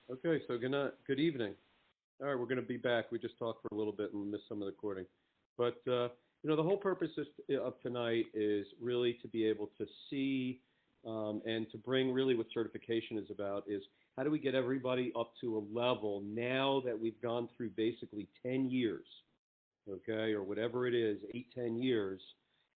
Okay, so good evening. All right, we're going to be back. We just talked for a little bit and missed some of the recording. But, the whole purpose of tonight is really to be able to see and to bring really what certification is about is how do we get everybody up to a level now that we've gone through basically 10 years, okay, or whatever it is, 8, 10 years,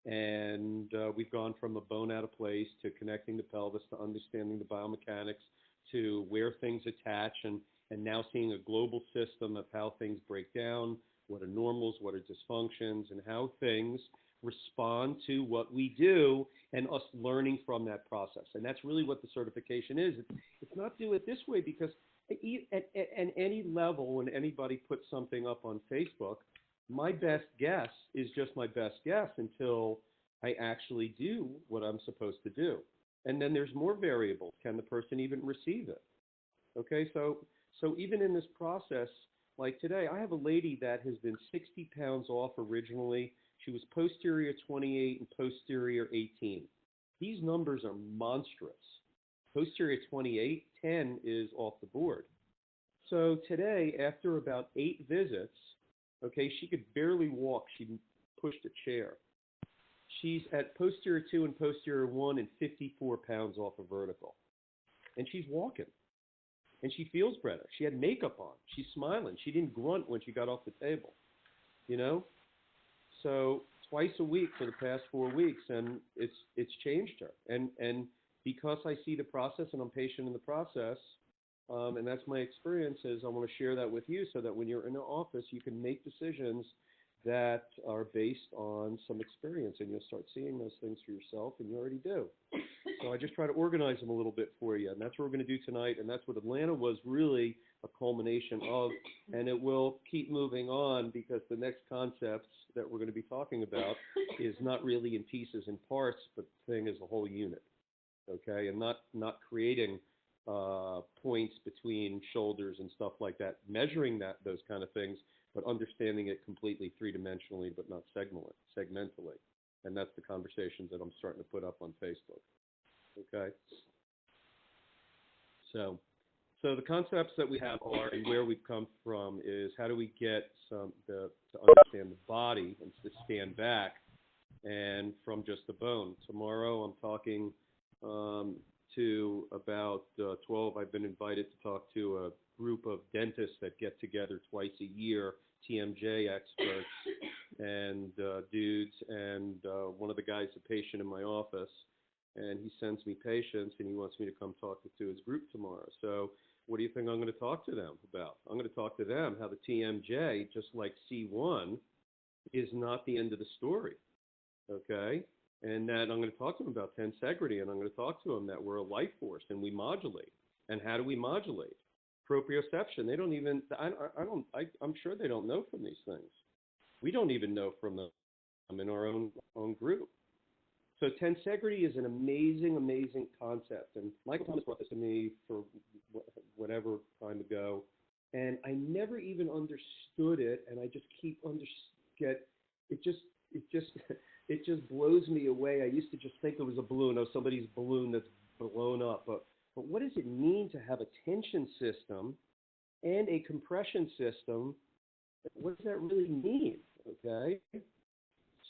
and we've gone from a bone out of place to connecting the pelvis to understanding the biomechanics to where things attach and now seeing a global system of how things break down, what are normals, what are dysfunctions, and how things respond to what we do and us learning from that process. And that's really what the certification is. It's not do it this way because at any level when anybody puts something up on Facebook, my best guess is just my best guess until I actually do what I'm supposed to do. And then there's more variables. Can the person even receive it? Okay, so even in this process, like today, I have a lady that has been 60 pounds off originally. She was posterior 28 and posterior 18. These numbers are monstrous. Posterior 28, 10 is off the board. So today, after about 8 visits, okay, she could barely walk. She pushed a chair. She's at posterior 2 and posterior 1 and 54 pounds off of vertical. And she's walking. And she feels better. She had makeup on. She's smiling. She didn't grunt when she got off the table, So twice a week for the past 4 weeks, and it's changed her. And because I see the process and I'm patient in the process, and that's my experience, is I want to share that with you so that when you're in the office, you can make decisions that are based on some experience, and you'll start seeing those things for yourself, and you already do. So I just try to organize them a little bit for you, and that's what we're going to do tonight, and that's what Atlanta was really a culmination of, and it will keep moving on because the next concepts that we're going to be talking about is not really in pieces and parts, but the thing is a whole unit, okay, and not creating points between shoulders and stuff like that, measuring those kind of things, but understanding it completely three-dimensionally, but not segmentally. And that's the conversations that I'm starting to put up on Facebook. Okay? So the concepts that we have are, and where we've come from, is how do we get to understand the body and to stand back and from just the bone. Tomorrow I'm talking to about 12. I've been invited to talk to a group of dentists that get together twice a year, TMJ experts and dudes, and one of the guys is a patient in my office, and he sends me patients, and he wants me to come talk to his group tomorrow. So what do you think I'm going to talk to them about? I'm going to talk to them how the TMJ, just like C1, is not the end of the story, okay? And that I'm going to talk to them about tensegrity, and I'm going to talk to them that we're a life force and we modulate. And how do we modulate? Proprioception. They don't even. I'm sure they don't know from these things. We don't even know from them in our own group. So tensegrity is an amazing, amazing concept. And Michael Thomas brought this to me for whatever time ago, and I never even understood it. And I just keep it just blows me away. I used to just think it was a balloon, or somebody's balloon that's blown up. But what does it mean to have a tension system and a compression system? What does that really mean? Okay.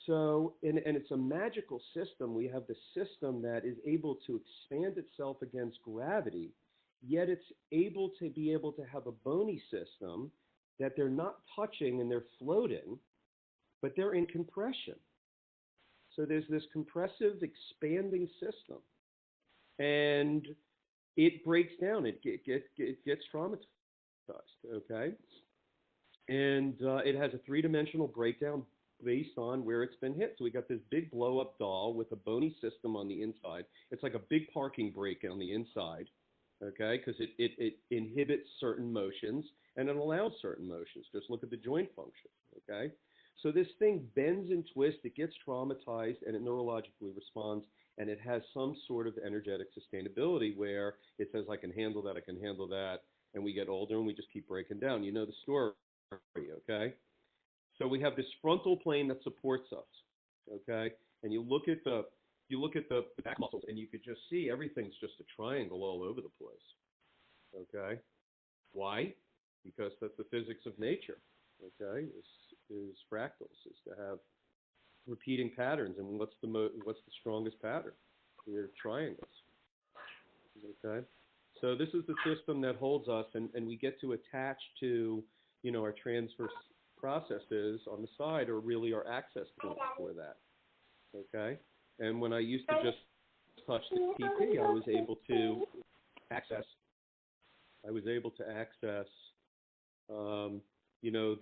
So, and it's a magical system. We have the system that is able to expand itself against gravity, yet it's able to have a bony system that they're not touching and they're floating, but they're in compression. So there's this compressive expanding system, and it breaks down. It gets traumatized, okay? And it has a three-dimensional breakdown based on where it's been hit. So we got this big blow-up doll with a bony system on the inside. It's like a big parking brake on the inside, okay? Because it inhibits certain motions and it allows certain motions. Just look at the joint function, okay? So this thing bends and twists, it gets traumatized, and it neurologically responds, and it has some sort of energetic sustainability where it says, I can handle that, and we get older and we just keep breaking down. You know the story, okay? So we have this frontal plane that supports us, okay? And you look at the back muscles, and you could just see everything's just a triangle all over the place, okay? Why? Because that's the physics of nature. Okay, is fractals, is to have repeating patterns. And what's the strongest pattern? They're triangles. Okay, so this is the system that holds us, and we get to attach to, our transfer processes on the side, or really our access points for that. Okay, and when I used to just touch the TP, I was able to access,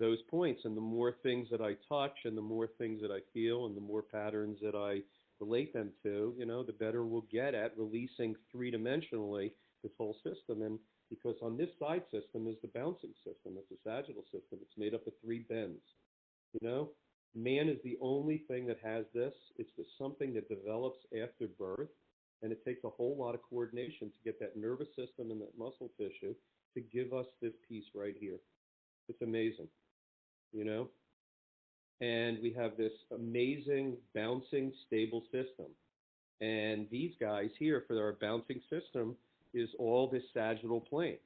those points. And the more things that I touch, and the more things that I feel, and the more patterns that I relate them to, the better we'll get at releasing three-dimensionally this whole system. And because on this side system is the bouncing system, it's a sagittal system. It's made up of three bends. Man is the only thing that has this. It's something that develops after birth, and it takes a whole lot of coordination to get that nervous system and that muscle tissue to give us this piece right here. It's amazing, And we have this amazing bouncing stable system. And these guys here for our bouncing system is all this sagittal plane.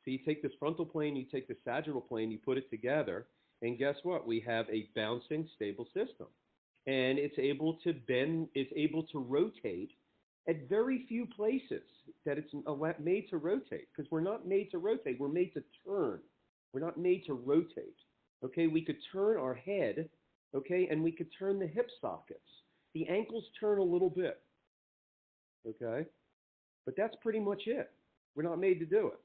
So you take this frontal plane, you take the sagittal plane, you put it together, and guess what? We have a bouncing stable system. And it's able to bend, it's able to rotate at very few places that it's made to rotate, because we're not made to rotate, we're made to turn. We're not made to rotate. Okay, we could turn our head, okay, and we could turn the hip sockets. The ankles turn a little bit, okay, but that's pretty much it. We're not made to do it.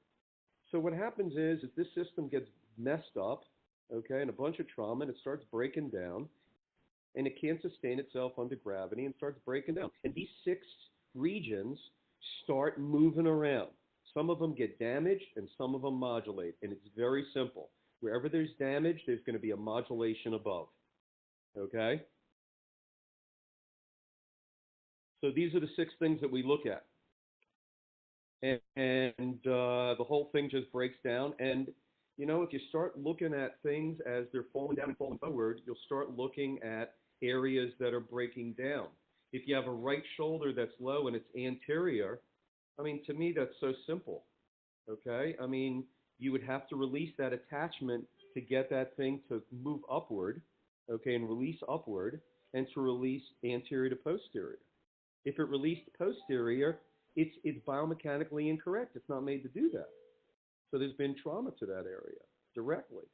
So what happens is this system gets messed up, okay, and a bunch of trauma, and it starts breaking down, and it can't sustain itself under gravity and starts breaking down. And these 6 regions start moving around. Some of them get damaged, and some of them modulate, and it's very simple. Wherever there's damage, there's going to be a modulation above, okay? So these are the 6 things that we look at. And the whole thing just breaks down. And, if you start looking at things as they're falling down and falling forward, you'll start looking at areas that are breaking down. If you have a right shoulder that's low and it's anterior, to me, that's so simple, okay? You would have to release that attachment to get that thing to move upward, okay, and release upward, and to release anterior to posterior. If it released posterior, it's biomechanically incorrect. It's not made to do that. So there's been trauma to that area directly,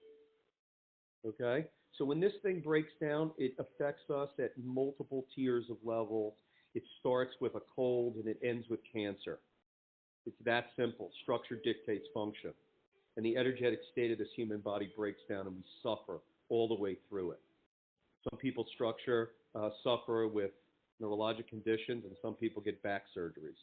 okay? So when this thing breaks down, it affects us at multiple tiers of levels. It starts with a cold and it ends with cancer. It's that simple. Structure dictates function. And the energetic state of this human body breaks down, and we suffer all the way through it. Some people suffer with neurologic conditions, and some people get back surgeries.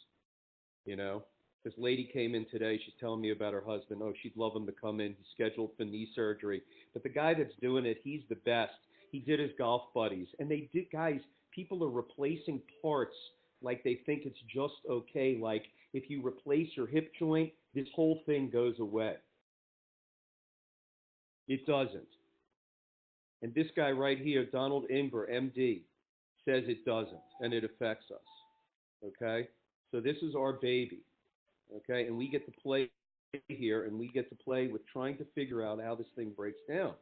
This lady came in today. She's telling me about her husband. Oh, she'd love him to come in. He's scheduled for knee surgery. But the guy that's doing it, he's the best. He did his golf buddies. And people are replacing parts like they think it's just okay. Like if you replace your hip joint, this whole thing goes away. It doesn't. And this guy right here, Donald Ingber, MD, says it doesn't, and it affects us. Okay? So this is our baby. Okay? And we get to play here, and we get to play with trying to figure out how this thing breaks down.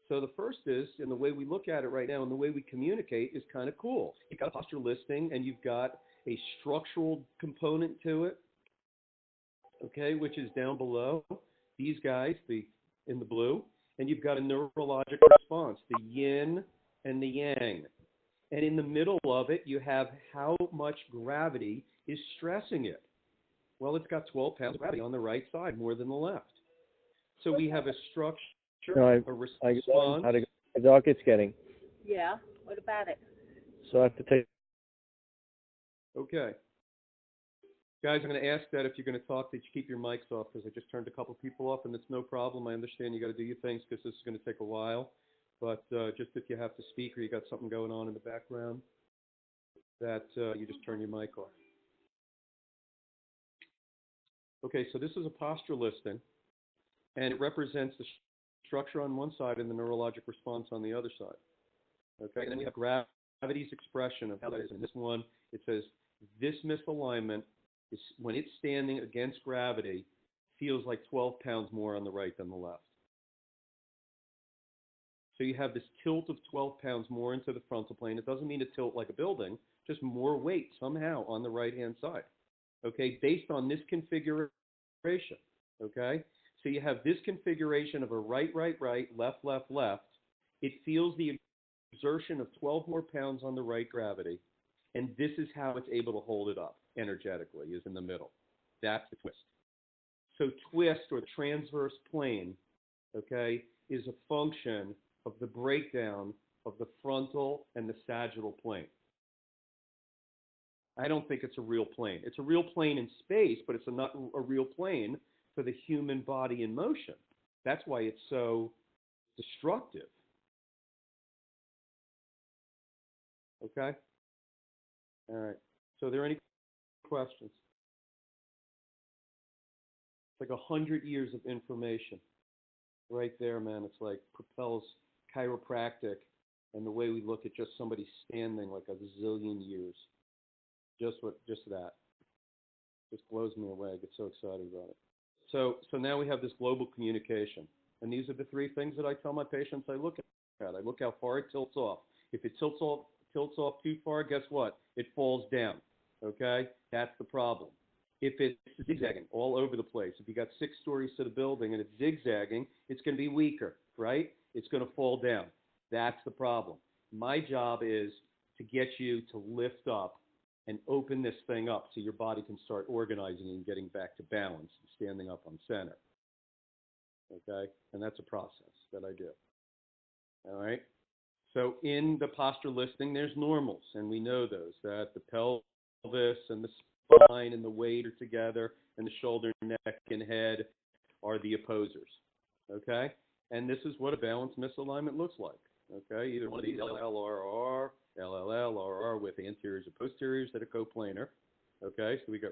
So the first is, and the way we look at it right now and the way we communicate is kind of cool. You've got a posture listing, and you've got a structural component to it, okay, which is down below. These guys, in the blue, and you've got a neurologic response, the yin and the yang. And in the middle of it, you have how much gravity is stressing it. Well, it's got 12 pounds of gravity on the right side, more than the left. So we have a structure, a response. How dark it's getting. Yeah, what about it? So I have to take... Okay. Guys, I'm going to ask that if you're going to talk, that you keep your mics off, because I just turned a couple people off, and it's no problem. I understand you got to do your things because this is going to take a while. But just if you have to speak or you got something going on in the background, that you just turn your mic off. Okay, so this is a posture listing, and it represents the structure on one side and the neurologic response on the other side. Okay, and then we have gravity's expression of how that is. In this one, it says this misalignment is when it's standing against gravity, feels like 12 pounds more on the right than the left. So you have this tilt of 12 pounds more into the frontal plane. It doesn't mean a tilt like a building, just more weight somehow on the right-hand side, okay, based on this configuration, okay? So you have this configuration of a right, right, right, left, left, left. It feels the exertion of 12 more pounds on the right gravity, and this is how it's able to hold it up energetically, is in the middle. That's the twist. So twist, or transverse plane, okay, is a function of the breakdown of the frontal and the sagittal plane. I don't think it's a real plane. It's a real plane in space, but it's not a real plane for the human body in motion. That's why it's so destructive. Okay? All right. So are there any questions? It's like 100 years of information right there, man. It's like propels chiropractic and the way we look at just somebody standing like a zillion years. Just that. Just blows me away. I get so excited about it. So now we have this global communication. And these are the three things that I tell my patients I look at. I look how far it tilts off. If it tilts off too far, guess what? It falls down. Okay? That's the problem. If it's zigzagging all over the place, if you got 6 stories to the building and it's zigzagging, it's going to be weaker, right? It's going to fall down. That's the problem. My job is to get you to lift up and open this thing up so your body can start organizing and getting back to balance and standing up on center. Okay? And that's a process that I do. All right? So in the posture listing, there's normals, and we know those, that the pelvis and the spine and the weight are together, and the shoulder, neck, and head are the opposers. Okay? And this is what a balanced misalignment looks like. Okay? Either one of these, LLRR, LLLRR with anteriors or posteriors that are coplanar. Okay? So we got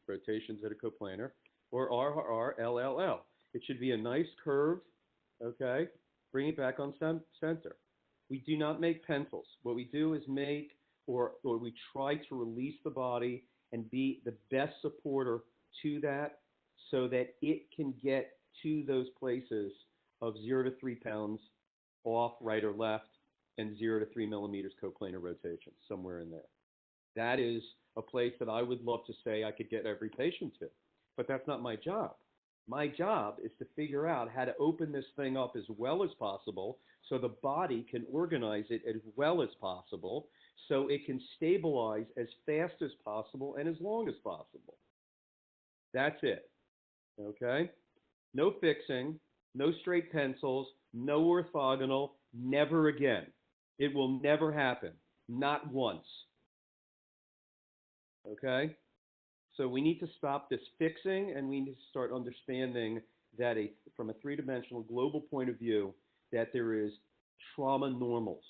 rotations that are coplanar. Or RRR, LLL. It should be a nice curve. Okay? Bring it back on center. We do not make pencils. What we do is make, or we try to release the body and be the best supporter to that so that it can get to those places of 0 to 3 pounds off, right or left, and 0 to 3 millimeters coplanar rotation, somewhere in there. That is a place that I would love to say I could get every patient to, but that's not my job. My job is to figure out how to open this thing up as well as possible so the body can organize it as well as possible so it can stabilize as fast as possible and as long as possible. That's it. Okay? No fixing, no straight pencils, no orthogonal, never again. It will never happen. Not once. Okay? So we need to stop this fixing, and we need to start understanding that from a three-dimensional global point of view, that there is trauma normals,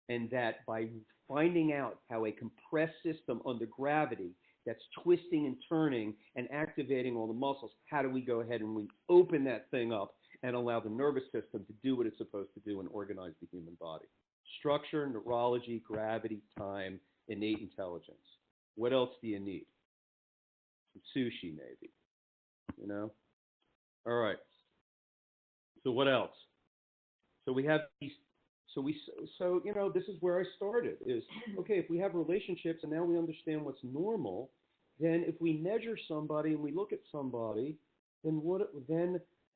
and that by finding out how a compressed system under gravity that's twisting and turning and activating all the muscles, how do we go ahead and we open that thing up and allow the nervous system to do what it's supposed to do and organize the human body? Structure, neurology, gravity, time, innate intelligence. What else do you need? Some sushi, maybe. You know? All right. So what else? So we have these. So you know, this is where I started. Is okay, if we have relationships and now we understand what's normal, then if we measure somebody and we look at somebody, then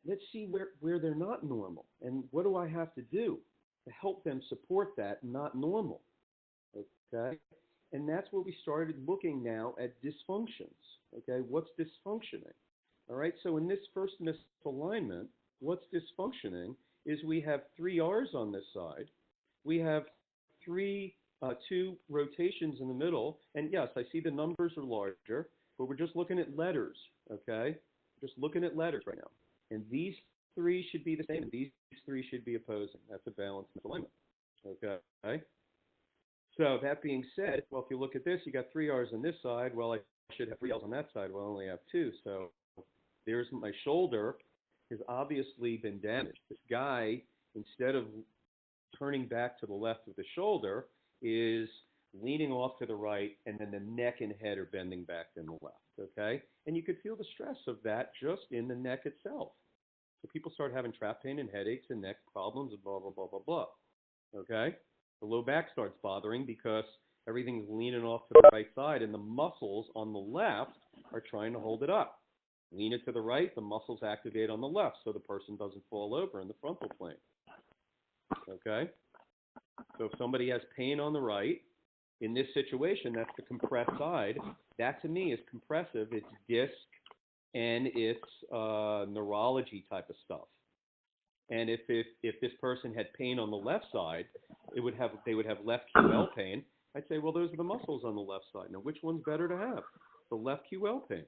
let's see where they're not normal, and what do I have to do to help them support that not normal? Okay. And that's where we started looking now at dysfunctions. Okay, what's dysfunctioning? All right, so in this first misalignment, what's dysfunctioning is we have 3 R's on this side. We have 2 rotations in the middle. And yes, I see the numbers are larger, but we're just looking at letters, okay? Just looking at letters right now. And these 3 should be the same, and these 3 should be opposing. That's a balanced misalignment, okay? So that being said, well, if you look at this, you got 3 R's on this side. Well, I should have 3 L's on that side. Well, I only have 2. So there's my shoulder has obviously been damaged. This guy, instead of turning back to the left of the shoulder, is leaning off to the right, and then the neck and head are bending back to the left, okay? And you could feel the stress of that just in the neck itself. So people start having trap pain and headaches and neck problems and blah, blah, blah, blah, blah, okay? The low back starts bothering because everything's leaning off to the right side, and the muscles on the left are trying to hold it up. Lean it to the right, the muscles activate on the left so the person doesn't fall over in the frontal plane, okay? So if somebody has pain on the right, in this situation, that's the compressed side. That to me is compressive. It's disc and it's neurology type of stuff. And if this person had pain on the left side, they would have left QL pain. I'd say, well, those are the muscles on the left side. Now, which one's better to have? The left QL pain.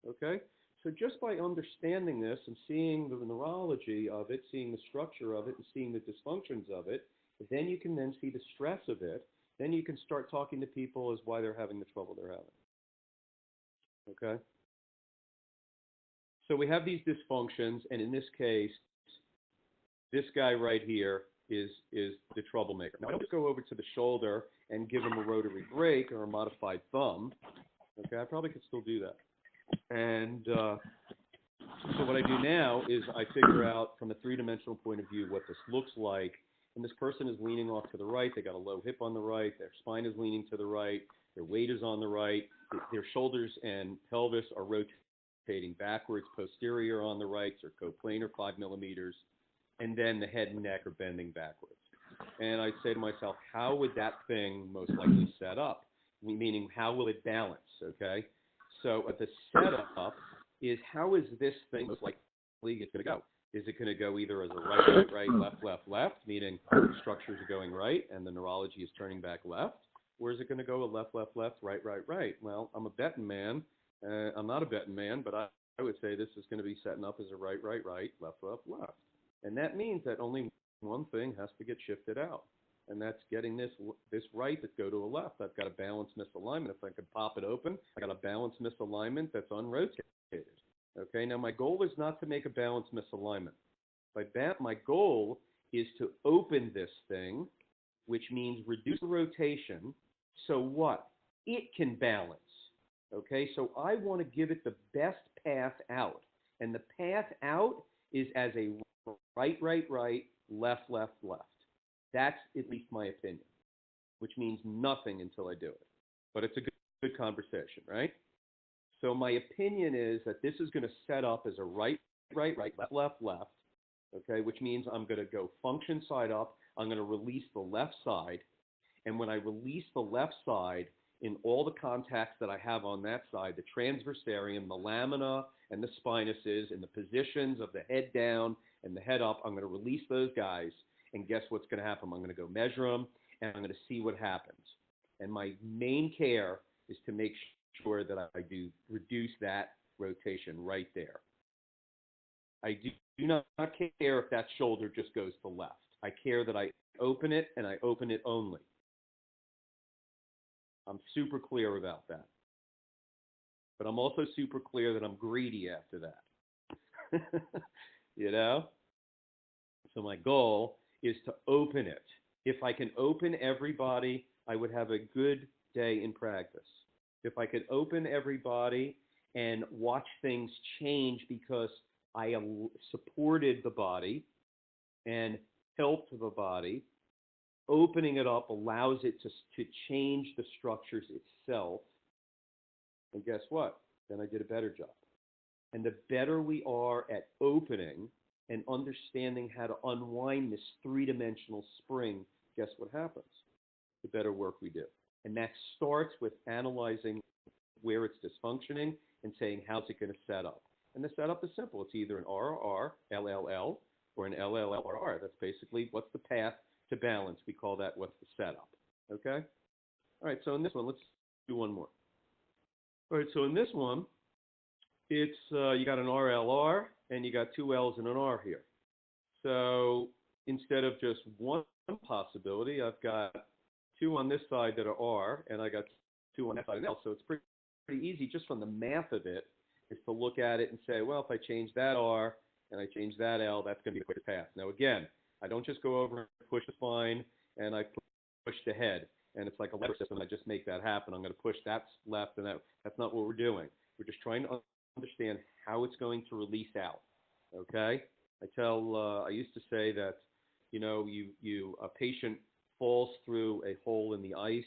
Okay? So just by understanding this and seeing the neurology of it, seeing the structure of it, and seeing the dysfunctions of it, then you can then see the stress of it. Then you can start talking to people as why they're having the trouble they're having. Okay? So we have these dysfunctions, and in this case, this guy right here is the troublemaker. Now, I don't just go over to the shoulder and give him a rotary brake or a modified thumb. Okay, I probably could still do that. And so what I do now is I figure out from a three-dimensional point of view what this looks like. And this person is leaning off to the right. They got a low hip on the right. Their spine is leaning to the right. Their weight is on the right. Their shoulders and pelvis are rotating backwards, posterior on the right, or coplanar 5 millimeters. And then the head and neck are bending backwards. And I say to myself, how would that thing most likely set up? Meaning, how will it balance, okay? So the setup is, how is this thing most likely it's going to go? Is it going to go either as a right, right, right, left, left, left, meaning the structures are going right and the neurology is turning back left? Or is it going to go a left, left, left, right, right, right? Well, I'm a betting man. I'm not a betting man, but I would say this is going to be setting up as a right, right, right, left, left, left. And that means that only one thing has to get shifted out. And that's getting this right that go to a left. I've got a balanced misalignment. If I could pop it open, I got a balanced misalignment that's unrotated. Okay, now my goal is not to make a balanced misalignment. My goal is to open this thing, which means reduce the rotation, so what? It can balance. Okay, so I want to give it the best path out. And the path out is as a right, right, right, left, left, left. That's at least my opinion, which means nothing until I do it. But it's a good conversation, right? So my opinion is that this is going to set up as a right, right, right, left, left, left, okay, which means I'm going to go function side up. I'm going to release the left side. And when I release the left side, in all the contacts that I have on that side, the transversarium, the lamina, and the spinuses, and the positions of the head down and the head up, I'm going to release those guys. And guess what's going to happen? I'm going to go measure them, and I'm going to see what happens. And my main care is to make sure that I do reduce that rotation right there. I do not care if that shoulder just goes to left. I care that I open it, and I open it only. I'm super clear about that. But I'm also super clear that I'm greedy after that. You know? So my goal is to open it. If I can open everybody, I would have a good day in practice. If I could open everybody and watch things change because I supported the body and helped the body, opening it up allows it to change the structures itself. And guess what? Then I did a better job. And the better we are at opening and understanding how to unwind this three-dimensional spring, guess what happens? The better work we do. And that starts with analyzing where it's dysfunctioning and saying, how's it going to set up? And the setup is simple. It's either an RRR, LLL, or an LLLRR. That's basically what's the path to balance. We call that what's the setup. Okay? All right, so in this one, let's do one more. All right, so in this one, it's you got an RLR, and you got two L's and an R here. So instead of just one possibility, I've got two on this side that are R, and I got two on that side of L. So it's pretty easy just from the math of it is to look at it and say, well, if I change that R and I change that L, that's going to be the quickest path. Now, again, I don't just go over and push the spine and I push the head. and it's like a lever system. I just make that happen. I'm going to push that's left, and that's not what we're doing. We're just trying to understand how it's going to release out. Okay? I used to say that, a patient falls through a hole in the ice,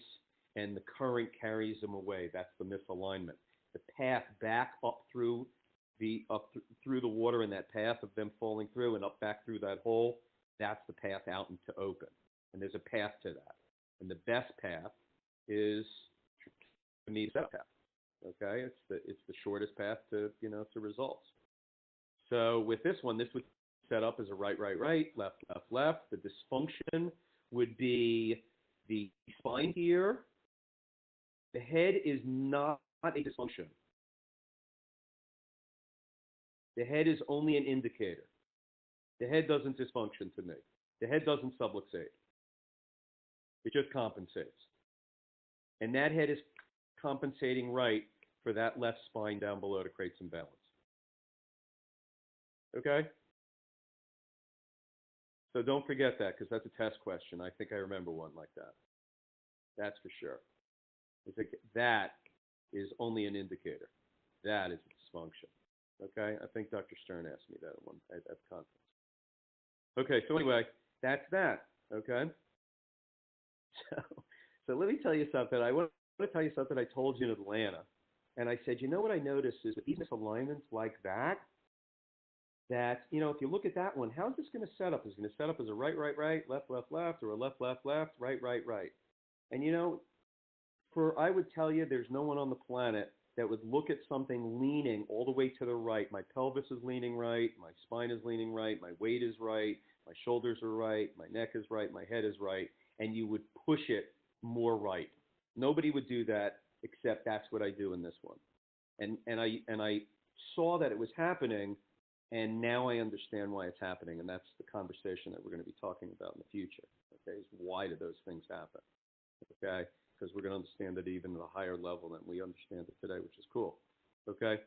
and the current carries them away. That's the misalignment. The path back up through through the water, and that path of them falling through and up back through that hole, that's the path out into open. And there's a path to that. And the best path is, to me, the path. Okay, it's the shortest path to results. So with this one, this would set up as a right, right, right, left, left, left. The dysfunction would be the spine here. The head is not a dysfunction. The head is only an indicator. The head doesn't dysfunction to me. The head doesn't subluxate. It just compensates. And that head is compensating right for that left spine down below to create some balance. Okay? So don't forget that, because that's a test question. I think I remember one like that. That's for sure. That is only an indicator. That is a dysfunction. Okay? I think Dr. Stern asked me that at conference. Okay, so anyway, that's that. Okay? So let me tell you something. I want to tell you something I told you in Atlanta. And I said, what I noticed is that these misalignments like that, if you look at that one, how's this going to set up? Is it going to set up as a right, right, right, left, left, left, or a left, left, left, right, right, right? And I would tell you there's no one on the planet that would look at something leaning all the way to the right. My pelvis is leaning right, my spine is leaning right, my weight is right, my shoulders are right, my neck is right, my head is right, and you would push it more right. Nobody would do that, except that's what I do in this one. And I saw that it was happening, and now I understand why it's happening, and that's the conversation that we're going to be talking about in the future. Okay, is why do those things happen? Okay, because we're going to understand it even at a higher level than we understand it today, which is cool. Okay,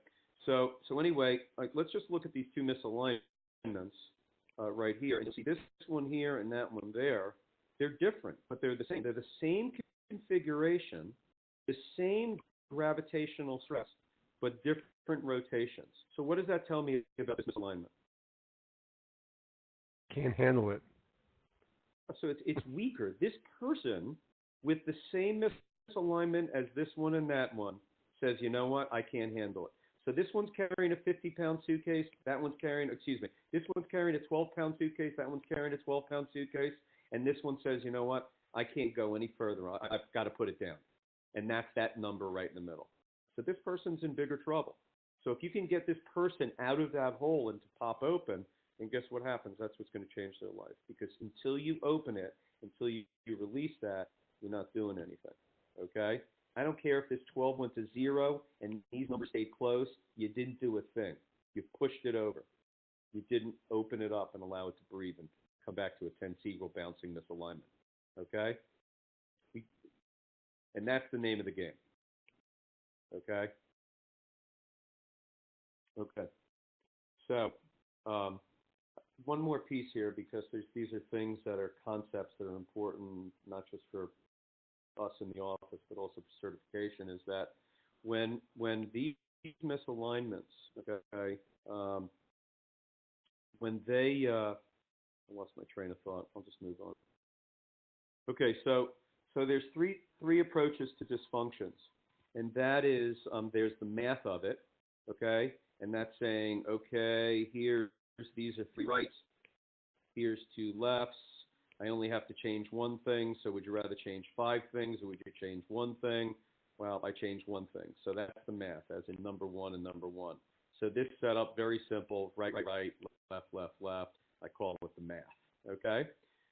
so anyway, let's just look at these two misalignments right here, and you'll see this one here and that one there. They're different, but they're the same. They're the same configuration, the same gravitational stress, but different rotations. So what does that tell me about this misalignment? Can't handle it. So it's weaker. This person with the same misalignment as this one and that one says, you know what, I can't handle it. So this one's carrying a 50-pound suitcase. This one's carrying a 12-pound suitcase. That one's carrying a 12-pound suitcase. And this one says, you know what, I can't go any further. I've got to put it down. And that's that number right in the middle. So this person's in bigger trouble. So if you can get this person out of that hole and to pop open, and guess what happens? That's what's going to change their life. Because until you open it, until you release that, you're not doing anything. Okay? I don't care if this 12 went to 0 and these numbers stayed close. You didn't do a thing. You pushed it over. You didn't open it up and allow it to breathe and come back to a Tensegrities bouncing misalignment. Okay? And that's the name of the game. Okay? Okay. So, one more piece here, because these are things that are concepts that are important, not just for us in the office, but also for certification, is that when these misalignments, okay, when they, I lost my train of thought. I'll just move on. Okay, so there's three approaches to dysfunctions, and that is there's the math of it, okay, and that's saying, okay, these are 3 rights, here's 2 lefts. I only have to change one thing, so would you rather change 5 things, or would you change one thing? Well, I changed one thing, so that's the math, as in number 1 and number 1. So this setup, very simple, right, left, left, left. I call it the math, okay?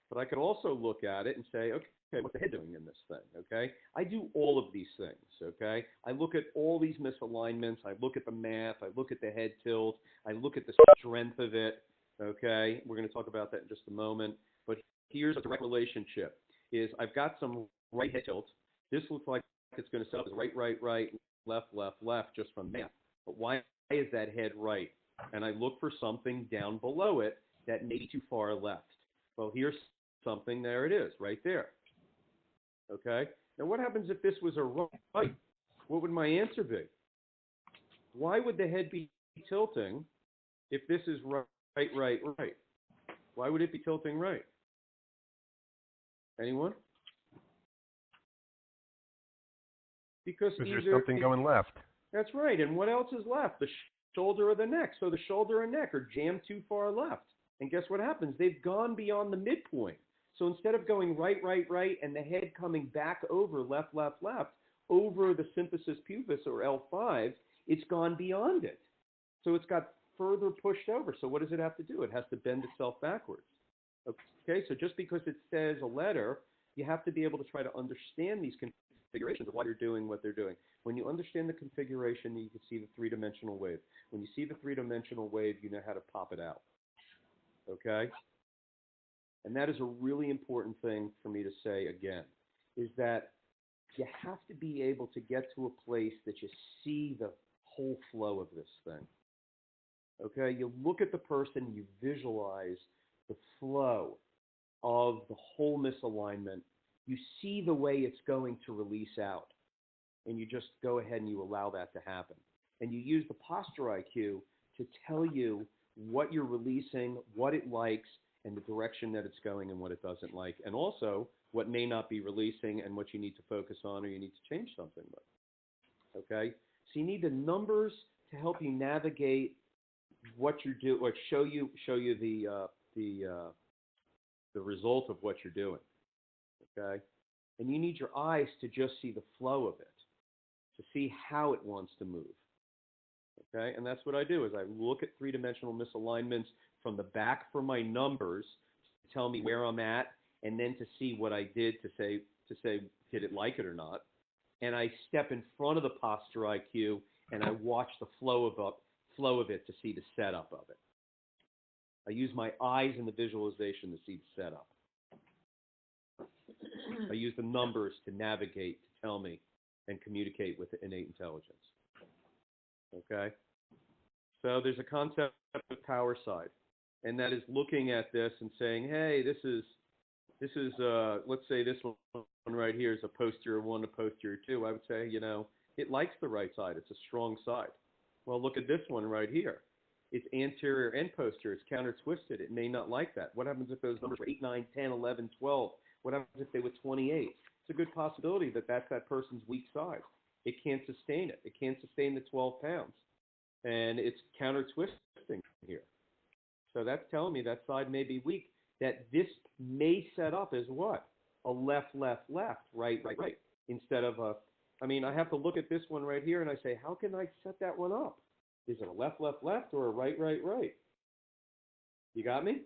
But I could also look at it and say, okay, what's the head doing in this thing, okay? I do all of these things, okay? I look at all these misalignments. I look at the math. I look at the head tilt. I look at the strength of it, okay? We're going to talk about that in just a moment. But here's a direct relationship, is I've got some right head tilt. This looks like it's going to set up as right, right, right, left, left, left, just from math. But why is that head right? And I look for something down below it that may be too far left. Well, here's something, there it is, right there. Okay? Now what happens if this was a right? What would my answer be? Why would the head be tilting if this is right, right, right? Why would it be tilting right? Anyone? Because There's either something going left. that's right. And what else is left? The shoulder or the neck. So the shoulder and neck are jammed too far left. And guess what happens? They've gone beyond the midpoint. So instead of going right, right, right, and the head coming back over left, left, left, over the symphysis pubis or L5, it's gone beyond it. So it's got further pushed over. So what does it have to do? It has to bend itself backwards. Okay, so just because it says a letter, you have to be able to try to understand these configurations of why they're doing what they're doing. When you understand the configuration, you can see the three-dimensional wave. When you see the three-dimensional wave, you know how to pop it out. Okay? And that is a really important thing for me to say again, is that you have to be able to get to a place that you see the whole flow of this thing. Okay? You look at the person, you visualize the flow of the whole misalignment. You see the way it's going to release out. And you just go ahead and you allow that to happen. And you use the posture IQ to tell you what you're releasing, what it likes, and the direction that it's going and what it doesn't like. And also what may not be releasing and what you need to focus on or you need to change something with. Okay? So you need the numbers to help you navigate what you're doing, or show you the result of what you're doing. Okay? And you need your eyes to just see the flow of it, to see how it wants to move. Okay? And that's what I do, is I look at three-dimensional misalignments from the back for my numbers to tell me where I'm at, and then to see what I did to say, did it like it or not? And I step in front of the posture IQ, and I watch the flow of it to see the setup of it. I use my eyes in the visualization to see the setup. I use the numbers to navigate, to tell me, and communicate with the innate intelligence. Okay? So there's a concept of power side, and that is looking at this and saying, hey, this is let's say this one right here is a posterior 1, a posterior 2. I would say, it likes the right side. It's a strong side. Well, look at this one right here. It's anterior and posterior. It's counter-twisted. It may not like that. What happens if those numbers were 8, 9, 10, 11, 12? What happens if they were 28? It's a good possibility that that's that person's weak side. It can't sustain it. It can't sustain the 12 pounds. And it's counter-twisting here. So that's telling me that side may be weak, that this may set up as what? A left, left, left, right, right, right. Instead of I have to look at this one right here and I say, how can I set that one up? Is it a left, left, left, or a right, right, right? You got me?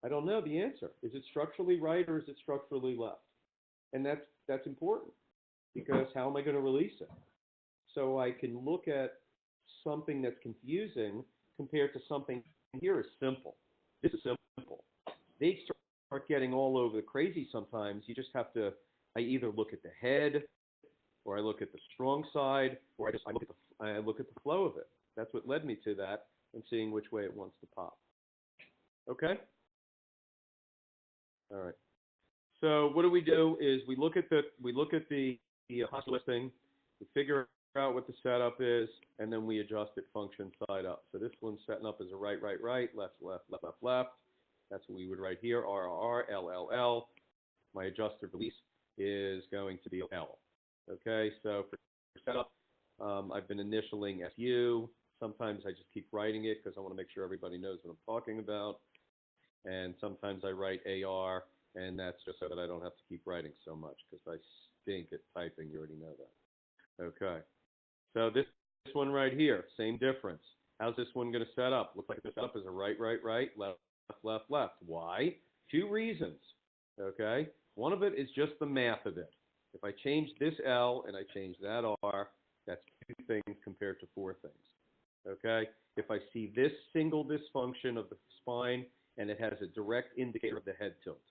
I don't know the answer. Is it structurally right or is it structurally left? And that's important, because how am I going to release it? So I can look at something that's confusing compared to something here is simple. This is simple. They start getting all over the crazy sometimes. You just have to, I either look at the head, or I look at the strong side, or I look at the flow of it. That's what led me to that, and seeing which way it wants to pop. Okay? All right. So what do is we look at the hospital listing, we figure out what the setup is, and then we adjust it function side up. So this one's setting up as a right, right, right, left, left, left, left, left. That's what we would write here, R, R, L, L, L. My adjusted release is going to be L. Okay, so for setup, I've been initialing SU. Sometimes I just keep writing it because I want to make sure everybody knows what I'm talking about. And sometimes I write AR, and that's just so that I don't have to keep writing so much, because I stink at typing. You already know that. Okay, so this one right here, same difference. How's this one going to set up? Looks like it's set up as a right, right, right, left, left, left. Why? 2 reasons. Okay, one of it is just the math of it. If I change this L and I change that R, that's 2 things compared to 4 things. Okay? If I see this single dysfunction of the spine and it has a direct indicator of the head tilt.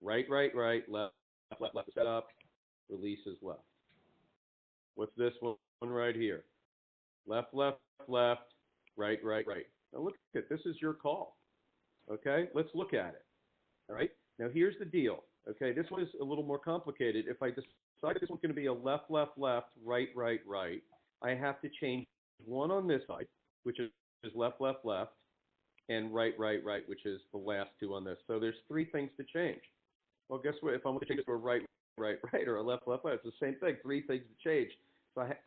Right, right, right, left, left, left, set up, release is left. What's this one right here? Left, left, left, right, right, right. Now look at it. This is your call. Okay? Let's look at it. All right? Now here's the deal. Okay, this one is a little more complicated. If I decide this one's going to be a left, left, left, right, right, right, I have to change one on this side, which is left, left, left, and right, right, right, which is the last two on this. So there's three things to change. Well, guess what? If I'm going to change it to a right, right, right, or a left, left, left, it's the same thing. Three things to change.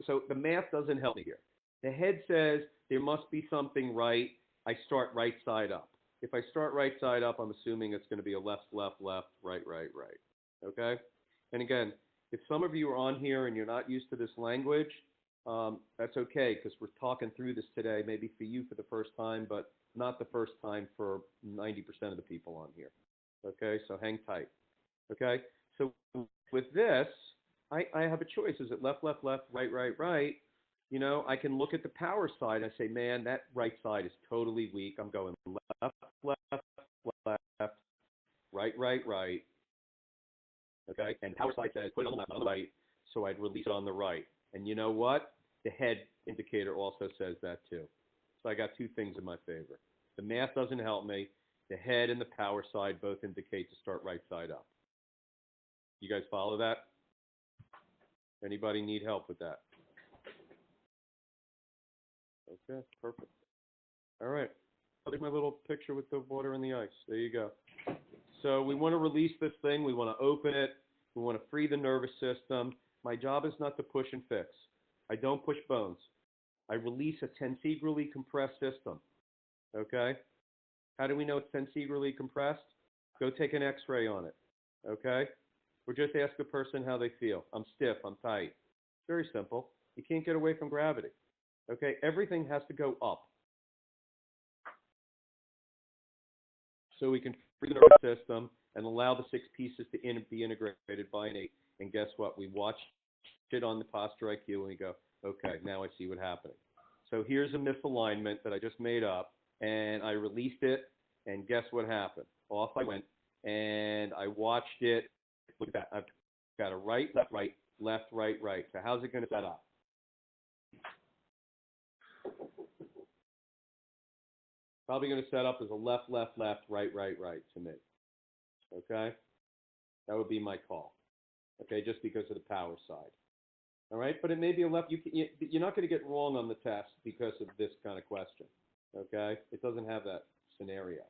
So the math doesn't help me here. The head says there must be something right. I start right side up. If I start right side up, I'm assuming it's going to be a left, left, left, right, right, right. Okay? And again, if some of you are on here and you're not used to this language, that's okay because we're talking through this today, maybe for you for the first time, but not the first time for 90% of the people on here. Okay? So hang tight. Okay? So with this, I have a choice. Is it left, left, left, right, right, right? You know, I can look at the power side and I say, man, that right side is totally weak. I'm going left, left, left, right, right, right. Okay? And power side says put it on the right, so I'd release it on the right. And you know what? The head indicator also says that too. So I got two things in my favor. The math doesn't help me. The head and the power side both indicate to start right side up. You guys follow that? Anybody need help with that? Okay, perfect. All right. There's my little picture with the water and the ice. There you go. So we want to release this thing. We want to open it. We want to free the nervous system. My job is not to push and fix. I don't push bones. I release a tensegrally compressed system. Okay? How do we know it's tensegrally compressed? Go take an x-ray on it. Okay? Or just ask the person how they feel. I'm stiff. I'm tight. Very simple. You can't get away from gravity. Okay, everything has to go up. So we can free the nervous system and allow the six pieces to be integrated by an eight. And guess what? We watch it on the posture IQ and we go, okay, now I see what's happening. So here's a misalignment that I just made up, and I released it, and guess what happened? Off I went, and I watched it. Look at that. I've got a right, left, right, left, right, right. So how's it going to set up? Probably going to set up as a left, left, left, right, right, right to me. Okay? That would be my call. Okay, just because of the power side. All right? But it may be a left. You're not going to get wrong on the test because of this kind of question. Okay? It doesn't have that scenario.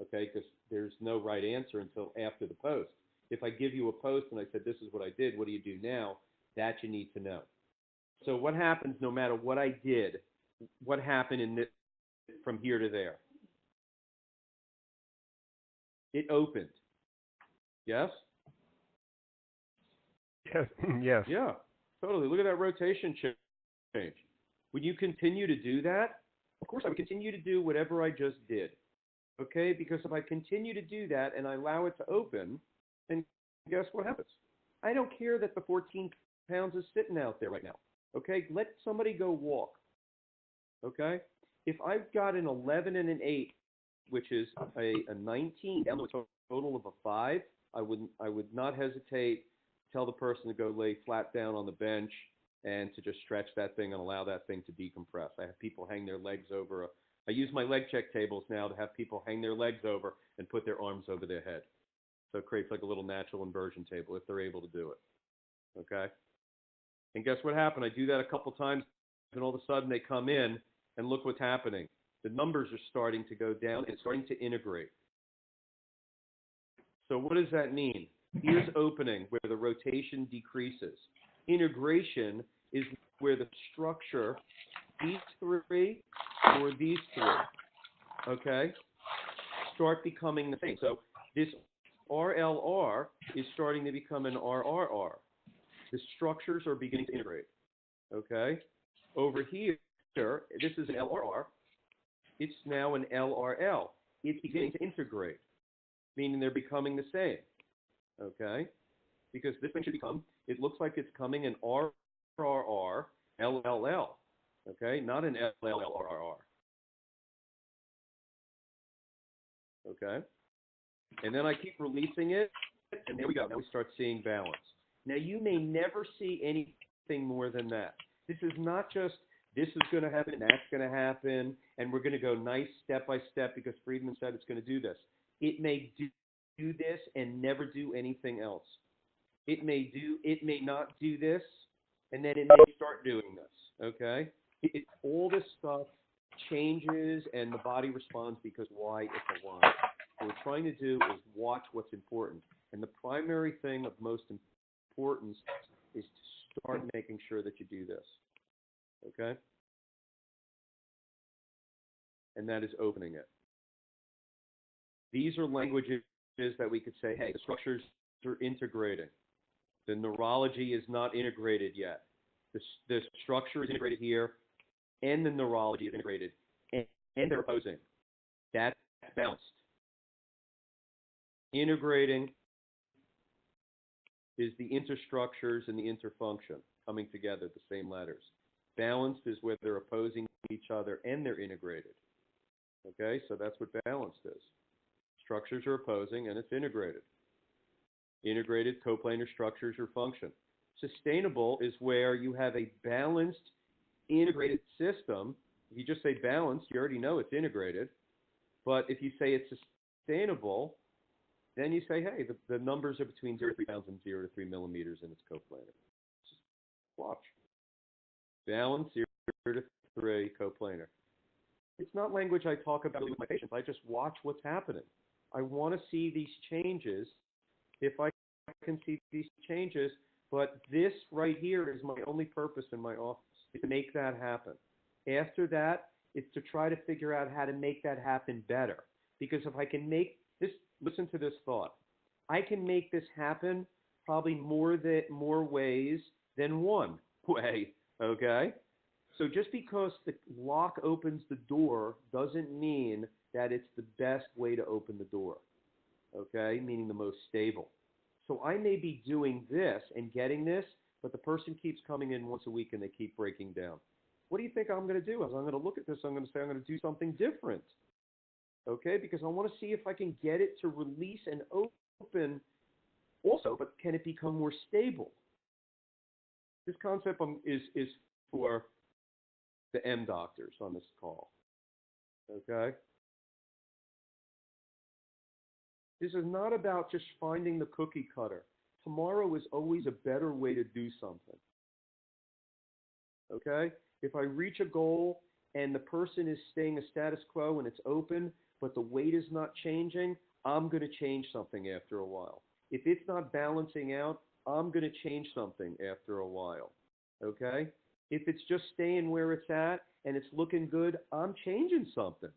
Okay? Because there's no right answer until after the post. If I give you a post and I said, this is what I did, what do you do now? That you need to know. So what happens no matter what I did, what happened in this from here to there? It opened. Yes? Yes. Yes. Yeah, totally. Look at that rotation change. Would you continue to do that? Of course, I would continue to do whatever I just did. Okay? Because if I continue to do that and I allow it to open, then guess what happens? I don't care that the 14 pounds is sitting out there right now. Okay? Let somebody go walk. Okay? If I've got an 11 and an 8, which is a 19 down to a total of a 5, I would not hesitate to tell the person to go lay flat down on the bench and to just stretch that thing and allow that thing to decompress. I have people hang their legs over. I use my leg check tables now to have people hang their legs over and put their arms over their head. So it creates like a little natural inversion table if they're able to do it. Okay? And guess what happened? I do that a couple times, and all of a sudden they come in, and look what's happening. The numbers are starting to go down and starting to integrate. So what does that mean? Here's opening, where the rotation decreases. Integration is where the structure, these three or these three, okay, start becoming the same. So this RLR is starting to become an RRR. The structures are beginning to integrate, okay? Over here, this is an LRR. It's now an LRL. It's beginning to integrate, meaning they're becoming the same, okay? Because this thing should become, it looks like it's coming an RRR, LLL, okay? Not an LLRR, okay? And then I keep releasing it, and there we go. Now we start seeing balance. Now you may never see anything more than that. This is not just this is going to happen, that's going to happen, and we're going to go nice step by step because Friedman said it's going to do this. It may do this and never do anything else. It may not do this, and then it may start doing this, okay? All this stuff changes, and the body responds because why it's aligned. What we're trying to do is watch what's important. And the primary thing of most importance is to start making sure that you do this, okay? And that is opening it. These are languages that we could say, hey, the structures are integrating. The neurology is not integrated yet. The structure is integrated here, and the neurology is integrated, and they're opposing. That's balanced. Integrating is the interstructures and the interfunction coming together, the same letters. Balanced is where they're opposing each other and they're integrated. Okay, so that's what balanced is. Structures are opposing and it's integrated. Integrated coplanar structures are function. Sustainable is where you have a balanced, integrated system. If you just say balanced, you already know it's integrated. But if you say it's sustainable, then you say, hey, the numbers are between 0 to 3 pounds and 0 to 3 millimeters and it's coplanar. Just watch. Balance, 0 to 3, coplanar. It's not language I talk about with my patients. I just watch what's happening. I want to see these changes. If I can see these changes, but this right here is my only purpose in my office, is to make that happen. After that, it's to try to figure out how to make that happen better. Because if I can make this, listen to this thought, I can make this happen probably more ways than one way, okay? So just because the lock opens the door doesn't mean that it's the best way to open the door, okay? Meaning the most stable. So I may be doing this and getting this, but the person keeps coming in once a week and they keep breaking down. What do you think I'm going to do? I'm going to look at this, I'm going to say I'm going to do something different, okay? Because I want to see if I can get it to release and open also, but can it become more stable? This concept is for the M doctors on this call, okay? This is not about just finding the cookie cutter. Tomorrow is always a better way to do something, okay? If I reach a goal and the person is staying a status quo and it's open, but the weight is not changing, I'm going to change something after a while. If it's not balancing out, I'm going to change something after a while, okay? If it's just staying where it's at and it's looking good, I'm changing something.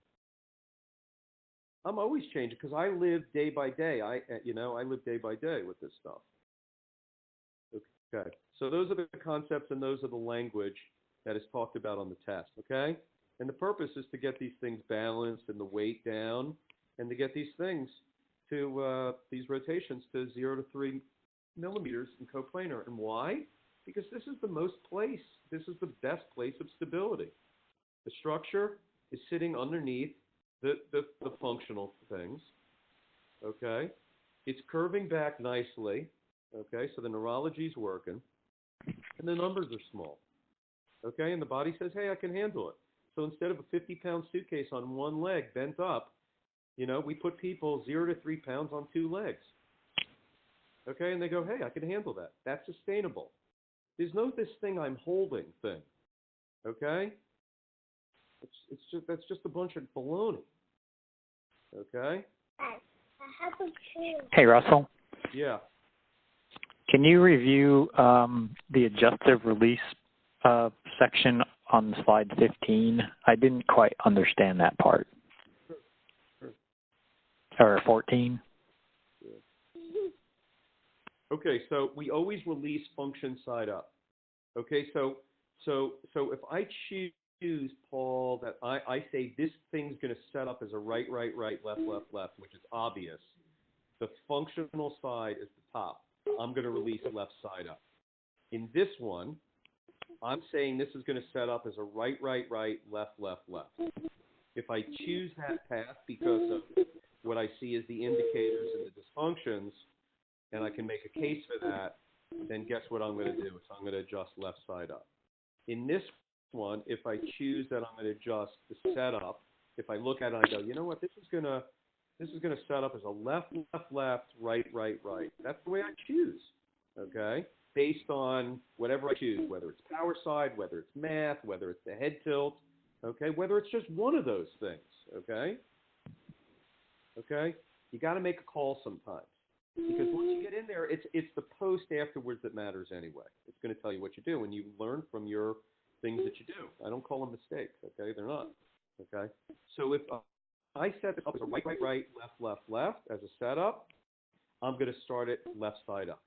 I'm always changing because I live day by day. I live day by day with this stuff. Okay, so those are the concepts and those are the language that is talked about on the test, okay? And the purpose is to get these things balanced and the weight down and to get these things to, these rotations to 0 to 3 millimeters in coplanar. And why? Because this is the this is the best place of stability. The structure is sitting underneath the functional things, okay? It's curving back nicely, okay? So the neurology is working, and the numbers are small, okay? And the body says, hey, I can handle it. So instead of a 50-pound suitcase on one leg bent up, we put people 0 to 3 pounds on 2 legs, okay? And they go, hey, I can handle that. That's sustainable. There's no this thing I'm holding thing, okay? That's just a bunch of baloney, okay? Hey, Russell. Yeah. Can you review the adjustive release section on slide 15? I didn't quite understand that part. Sure. Or 14. Okay, so we always release function side up. Okay, so if I choose, Paul, that I say this thing's going to set up as a right, left, which is obvious. The functional side is the top. I'm going to release left side up. In this one, I'm saying this is going to set up as a right, left. If I choose that path because of what I see as the indicators and the dysfunctions, and I can make a case for that, then guess what I'm going to do? Is I'm going to adjust left side up. In this one, if I choose that I'm going to adjust the setup, if I look at it and I go, you know what, this is going to This is going to set up as a left, left, left, right, right, right. That's the way I choose, okay, based on whatever I choose, whether it's power side, whether it's math, whether it's the head tilt, okay, whether it's just one of those things, okay? Okay? You got to make a call sometimes. Because once you get in there, it's the post afterwards that matters anyway. It's going to tell you what you do, and you learn from your things that you do. I don't call them mistakes, okay? They're not, okay? So if I set this up as a right, right, right, left, left, left as a setup, I'm going to start it left side up.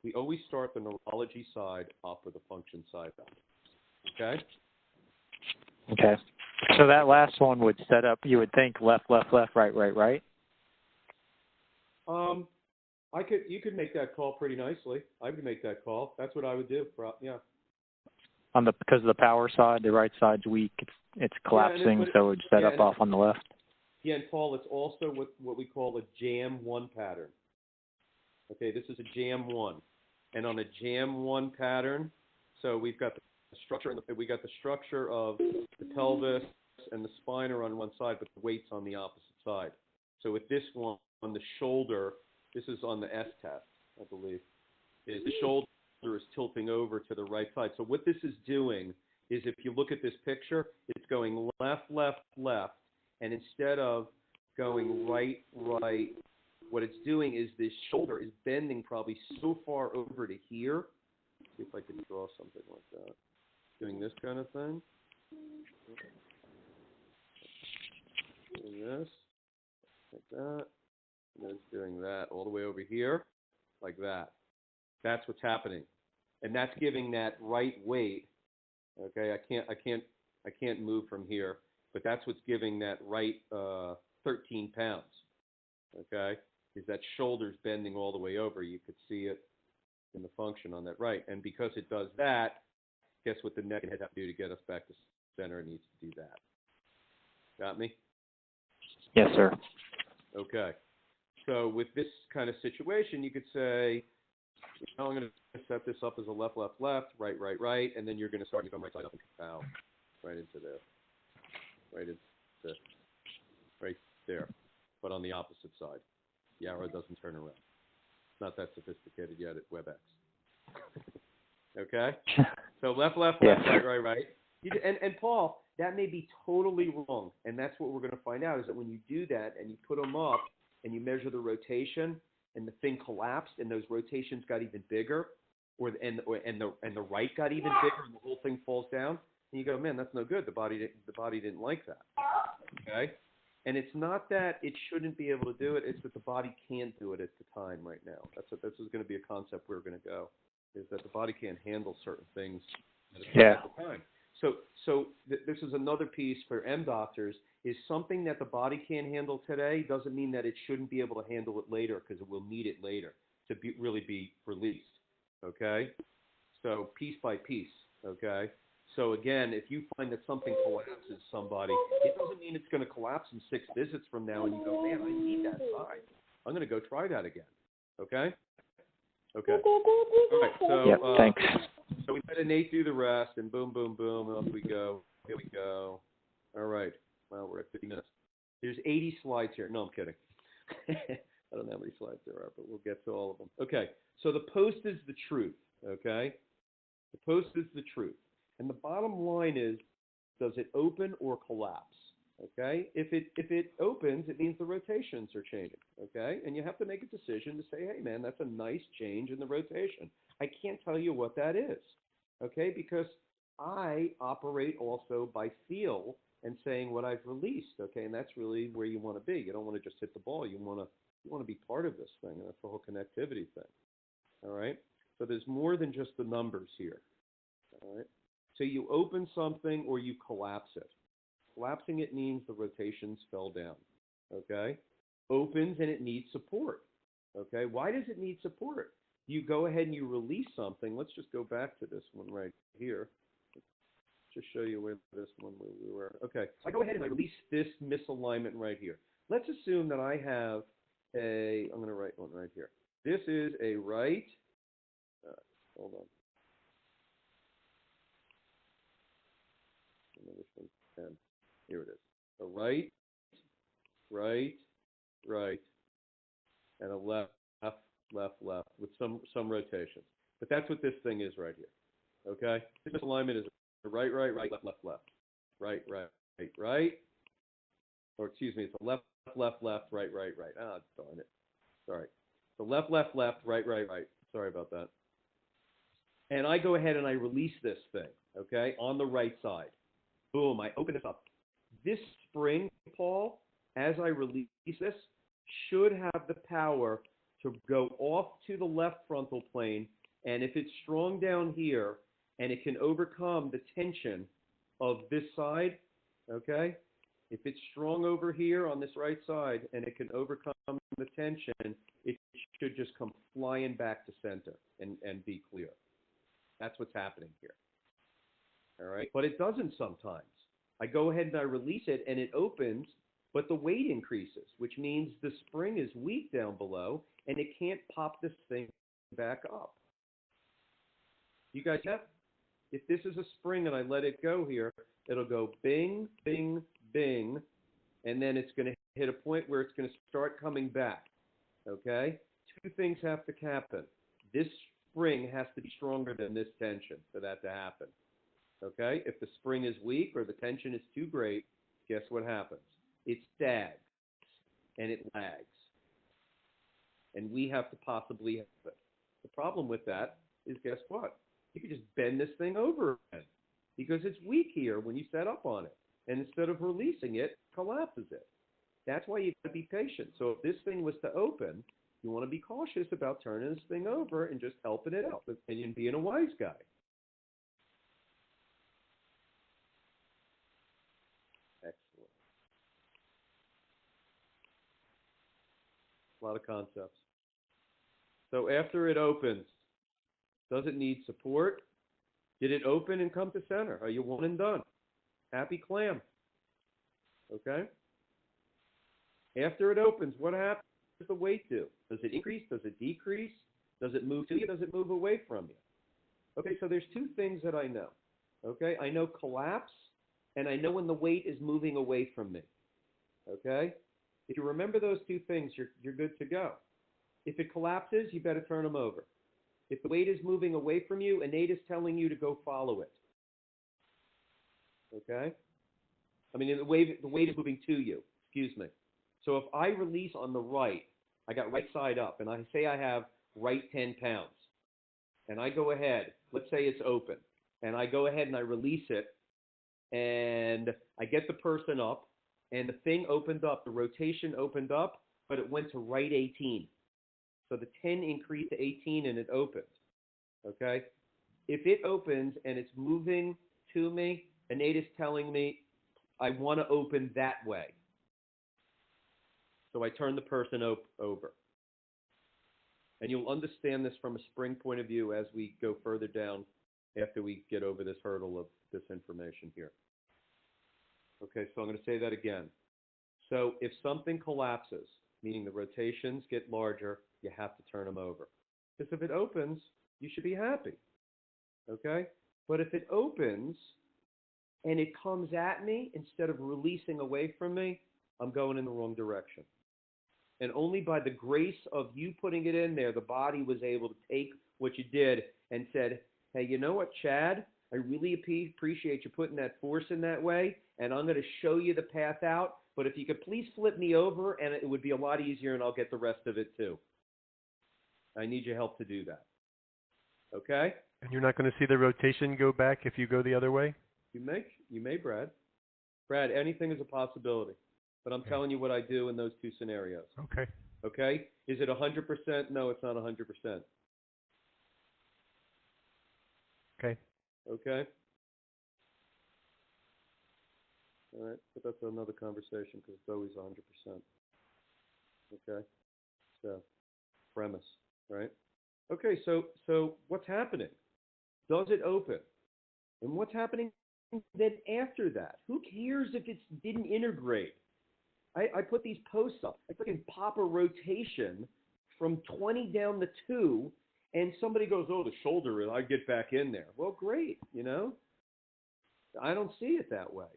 We always start the neurology side up or the function side up, okay? Okay. So that last one would set up, you would think left, left, left, right, right, right? You could make that call pretty nicely. I would make that call. That's what I would do. Yeah. Because of the power side, the right side's weak. It's collapsing, so it would set up off on the left. Yeah, and Paul, it's also what we call a jam one pattern. Okay, this is a jam one, and on a jam one pattern, so we've got the structure. We got the structure of the pelvis and the spine are on one side, but the weight's on the opposite side. So with this one, on the shoulder. This is on the S test, I believe, is the shoulder is tilting over to the right side. So what this is doing is if you look at this picture, it's going left, left, left. And instead of going right, right, what it's doing is this shoulder is bending probably so far over to here. See if I can draw something like that. Doing this kind of thing. Doing this, like that. And it's doing that all the way over here, like that. That's what's happening, and that's giving that right weight. Okay, I can't move from here, but that's what's giving that right 13 pounds. Okay, is that shoulder's bending all the way over. You could see it in the function on that right, and because it does that, guess what the neck and head have to do to get us back to center? It needs to do that. Got me? Yes, sir. Okay. So with this kind of situation, you could say, I'm going to set this up as a left, left, left, right, right, right, and then you're going to start to go right side up and pow, right into there, right there, but on the opposite side. The arrow doesn't turn around. It's not that sophisticated yet at WebEx. Okay? So left, left, left, right, right, right. And Paul, that may be totally wrong, and that's what we're going to find out is that when you do that and you put them up, and you measure the rotation, and the thing collapsed, and those rotations got even bigger, and the right got even bigger, and the whole thing falls down, and you go, man, that's no good. The body didn't like that. Okay, and it's not that it shouldn't be able to do it; it's that the body can't do it at the time right now. This is going to be a concept we're going to go, is that the body can't handle certain things at the time. So this is another piece for M doctors. Is something that the body can't handle today doesn't mean that it shouldn't be able to handle it later, because it will need it later to really be released, okay? So piece by piece, okay? So again, if you find that something collapses somebody, it doesn't mean it's going to collapse in 6 visits from now and you go, man, I need that side. I'm going to go try that again, okay? Okay. All right, so thanks. So we let Nate do the rest, and boom, boom, boom, off we go. Here we go. All right. Well, we're at 50 minutes. There's 80 slides here. No, I'm kidding. I don't know how many slides there are, but we'll get to all of them. Okay. So the post is the truth. Okay. The post is the truth. And the bottom line is, does it open or collapse? Okay. If it opens, it means the rotations are changing. Okay. And you have to make a decision to say, hey, man, that's a nice change in the rotation. I can't tell you what that is. Okay. Because I operate also by feel and saying what I've released, okay, and that's really where you want to be. You don't want to just hit the ball. You want to be part of this thing, and that's the whole connectivity thing. All right. So there's more than just the numbers here. All right. So you open something or you collapse it. Collapsing it means the rotations fell down. Okay. Opens and it needs support. Okay. Why does it need support? You go ahead and you release something. Let's just go back to this one right here. Just show you where this one where we were. Okay, so I go ahead and I release this misalignment right here. Let's assume that I have I'm going to write one right here. This is a right, hold on. Here it is. A right, right, right, and a left, left, left, with some rotations. But that's what this thing is right here. Okay? This misalignment is right, right, right, left, left, left. Right, right, right, right. Or excuse me, it's a left, left, left, right, right, right. Ah, darn it. Sorry. So left, left, left, right, right, right. Sorry about that. And I go ahead and I release this thing, okay, on the right side. Boom, I open this up. This spring, Paul, as I release this, should have the power to go off to the left frontal plane, and if it's strong down here, and it can overcome the tension of this side, okay? If it's strong over here on this right side, and it can overcome the tension, it should just come flying back to center and be clear. That's what's happening here. All right? But it doesn't sometimes. I go ahead and I release it, and it opens, but the weight increases, which means the spring is weak down below, and it can't pop this thing back up. You guys have? If this is a spring and I let it go here, it'll go bing, bing, bing, and then it's going to hit a point where it's going to start coming back. Okay? Two things have to happen. This spring has to be stronger than this tension for that to happen. Okay? If the spring is weak or the tension is too great, guess what happens? It stags and it lags. And we have to possibly have it. The problem with that is, guess what? You can just bend this thing over again because it's weak here when you set up on it. And instead of releasing it, collapses it. That's why you got to be patient. So if this thing was to open, you want to be cautious about turning this thing over and just helping it out and being a wise guy. Excellent. A lot of concepts. So after it opens, does it need support? Did it open and come to center? Are you one and done? Happy clam. Okay? After it opens, what happens? What does the weight do? Does it increase? Does it decrease? Does it move to you? Does it move away from you? Okay, so there's two things that I know. Okay? I know collapse, and I know when the weight is moving away from me. Okay? If you remember those two things, you're good to go. If it collapses, you better turn them over. If the weight is moving away from you, innate is telling you to go follow it. Okay? I mean, the weight is moving to you. Excuse me. So if I release on the right, I got right side up, and I say I have right 10 pounds, and I go ahead, let's say it's open, and I go ahead and I release it, and I get the person up, and the thing opened up, the rotation opened up, but it went to right 18. So the 10 increased to 18, and it opened. Okay? If it opens and it's moving to me, innate is telling me I want to open that way. So I turn the person over. And you'll understand this from a spring point of view as we go further down after we get over this hurdle of this information here. Okay, so I'm going to say that again. So if something collapses, meaning the rotations get larger, you have to turn them over. Because if it opens, you should be happy. Okay? But if it opens and it comes at me instead of releasing away from me, I'm going in the wrong direction. And only by the grace of you putting it in there, the body was able to take what you did and said, hey, you know what, Chad? I really appreciate you putting that force in that way, and I'm going to show you the path out, but if you could please flip me over, and it would be a lot easier, and I'll get the rest of it too. I need your help to do that. Okay? And you're not going to see the rotation go back if you go the other way? You may, Brad. Brad, anything is a possibility. But I'm telling you what I do in those two scenarios. Okay. Okay? Is it 100%? No, it's not 100%. Okay. Okay? All right, but that's another conversation because it's always 100%. Okay? So, premise, right? Okay, so what's happening? Does it open? And what's happening then after that? Who cares if it didn't integrate? I put these posts up. I freaking pop a rotation from 20 down to 2, and somebody goes, oh, the shoulder, I get back in there. Well, great, you know? I don't see it that way.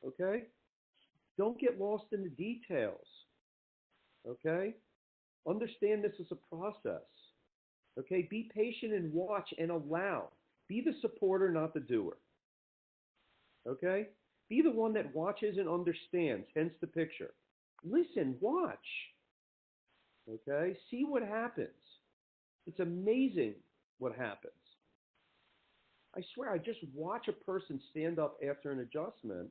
Okay? Don't get lost in the details, okay? Understand this is a process, okay? Be patient and watch and allow. Be the supporter, not the doer, okay? Be the one that watches and understands, hence the picture. Listen, watch, okay? See what happens. It's amazing what happens. I swear, I just watch a person stand up after an adjustment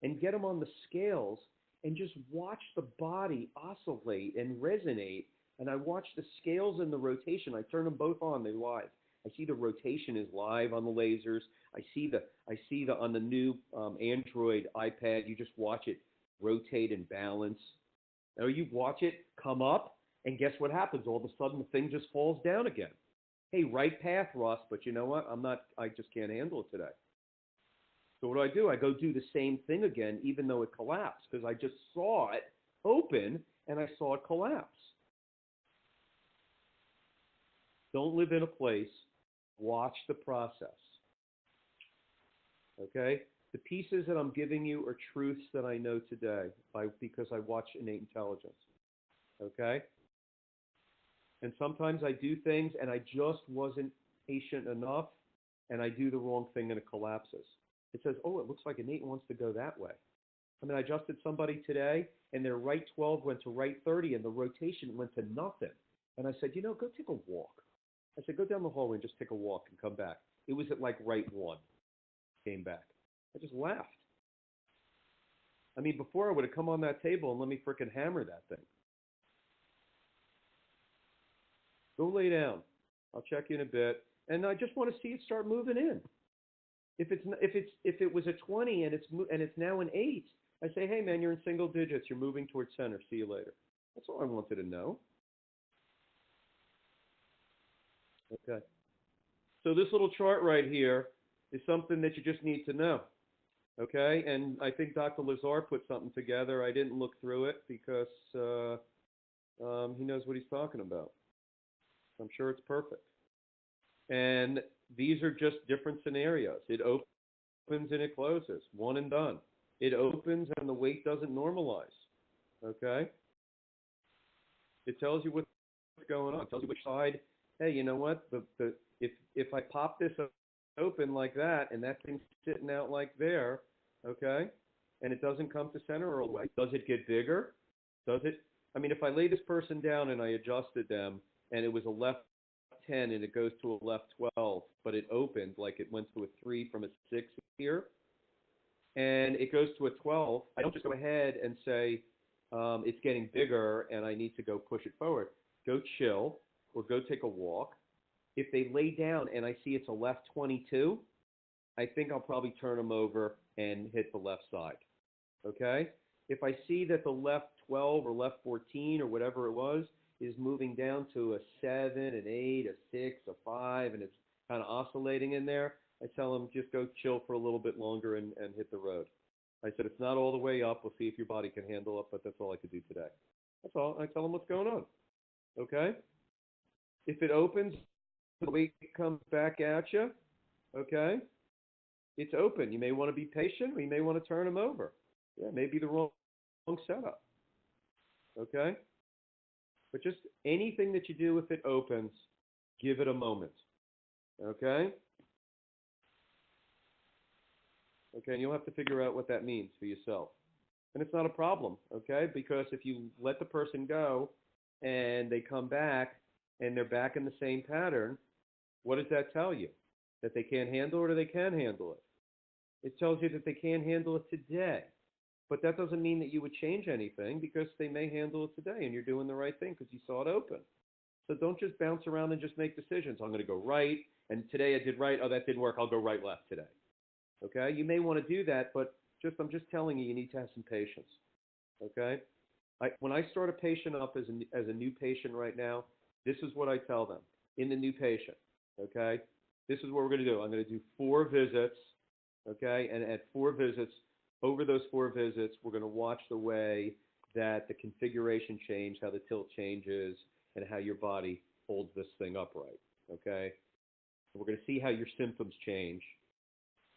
and get them on the scales and just watch the body oscillate and resonate. And I watch the scales and the rotation. I turn them both on, they're live. I see the rotation is live on the lasers. I see the on the new Android iPad, you just watch it rotate and balance. Or you watch it come up, and guess what happens? All of a sudden, the thing just falls down again. Hey, right path, Russ, but you know what? I just can't handle it today. So what do? I go do the same thing again, even though it collapsed, because I just saw it open and I saw it collapse. Don't live in a place. Watch the process. Okay? The pieces that I'm giving you are truths that I know today because I watch innate intelligence. Okay? And sometimes I do things and I just wasn't patient enough and I do the wrong thing and it collapses. It says, oh, it looks like innate wants to go that way. I mean, I adjusted somebody today and their right 12 went to right 30 and the rotation went to nothing. And I said, go take a walk. I said, go down the hallway and just take a walk and come back. It was at like right 1. Came back. I just laughed. I mean, before I would have come on that table and let me frickin' hammer that thing. Go lay down. I'll check you in a bit. And I just want to see it start moving in. If it was a 20 and it's now an 8, I say, hey man, you're in single digits. You're moving towards center. See you later. That's all I wanted to know. Okay. So this little chart right here is something that you just need to know. Okay. And I think Dr. Lazar put something together. I didn't look through it because he knows what he's talking about. I'm sure it's perfect. And these are just different scenarios. It opens and it closes, one and done. It opens and the weight doesn't normalize. Okay? It tells you what's going on. It tells you which side. Hey, you know what? If I pop this open like that and that thing's sitting out like there, okay, and it doesn't come to center all the way, does it get bigger? Does it? I mean, if I lay this person down and I adjusted them and it was a left 10 and it goes to a left 12, but it opened like it went to a 3 from a 6 here, and it goes to a 12, I don't just go ahead and say it's getting bigger and I need to go push it forward. Go chill or go take a walk. If they lay down and I see it's a left 22, I think I'll probably turn them over and hit the left side. Okay? If I see that the left 12 or left 14 or whatever it was is moving down to a 7, an 8, a 6, a 5, and it's kind of oscillating in there, I tell them just go chill for a little bit longer and hit the road. I said, it's not all the way up. We'll see if your body can handle it, but that's all I could do today. That's all. I tell them what's going on. Okay? If it opens, the weight comes back at you, okay? It's open. You may want to be patient, or you may want to turn them over. Yeah, maybe the wrong setup. Okay? But just anything that you do if it opens, give it a moment. Okay? Okay, and you'll have to figure out what that means for yourself. And it's not a problem, okay? Because if you let the person go and they come back and they're back in the same pattern, what does that tell you? That they can't handle it or they can handle it? It tells you that they can't handle it today. But that doesn't mean that you would change anything because they may handle it today and you're doing the right thing because you saw it open. So don't just bounce around and just make decisions. I'm going to go right, and today I did right. Oh, that didn't work. I'll go right, left today. Okay? You may want to do that, but I'm just telling you, you need to have some patience. Okay? When I start a patient up as a new patient right now, this is what I tell them in the new patient. Okay? This is what we're going to do. I'm going to do 4 visits. Okay? And at 4 visits, over those 4 visits, we're going to watch the way that the configuration change, how the tilt changes, and how your body holds this thing upright. Okay? We're going to see how your symptoms change.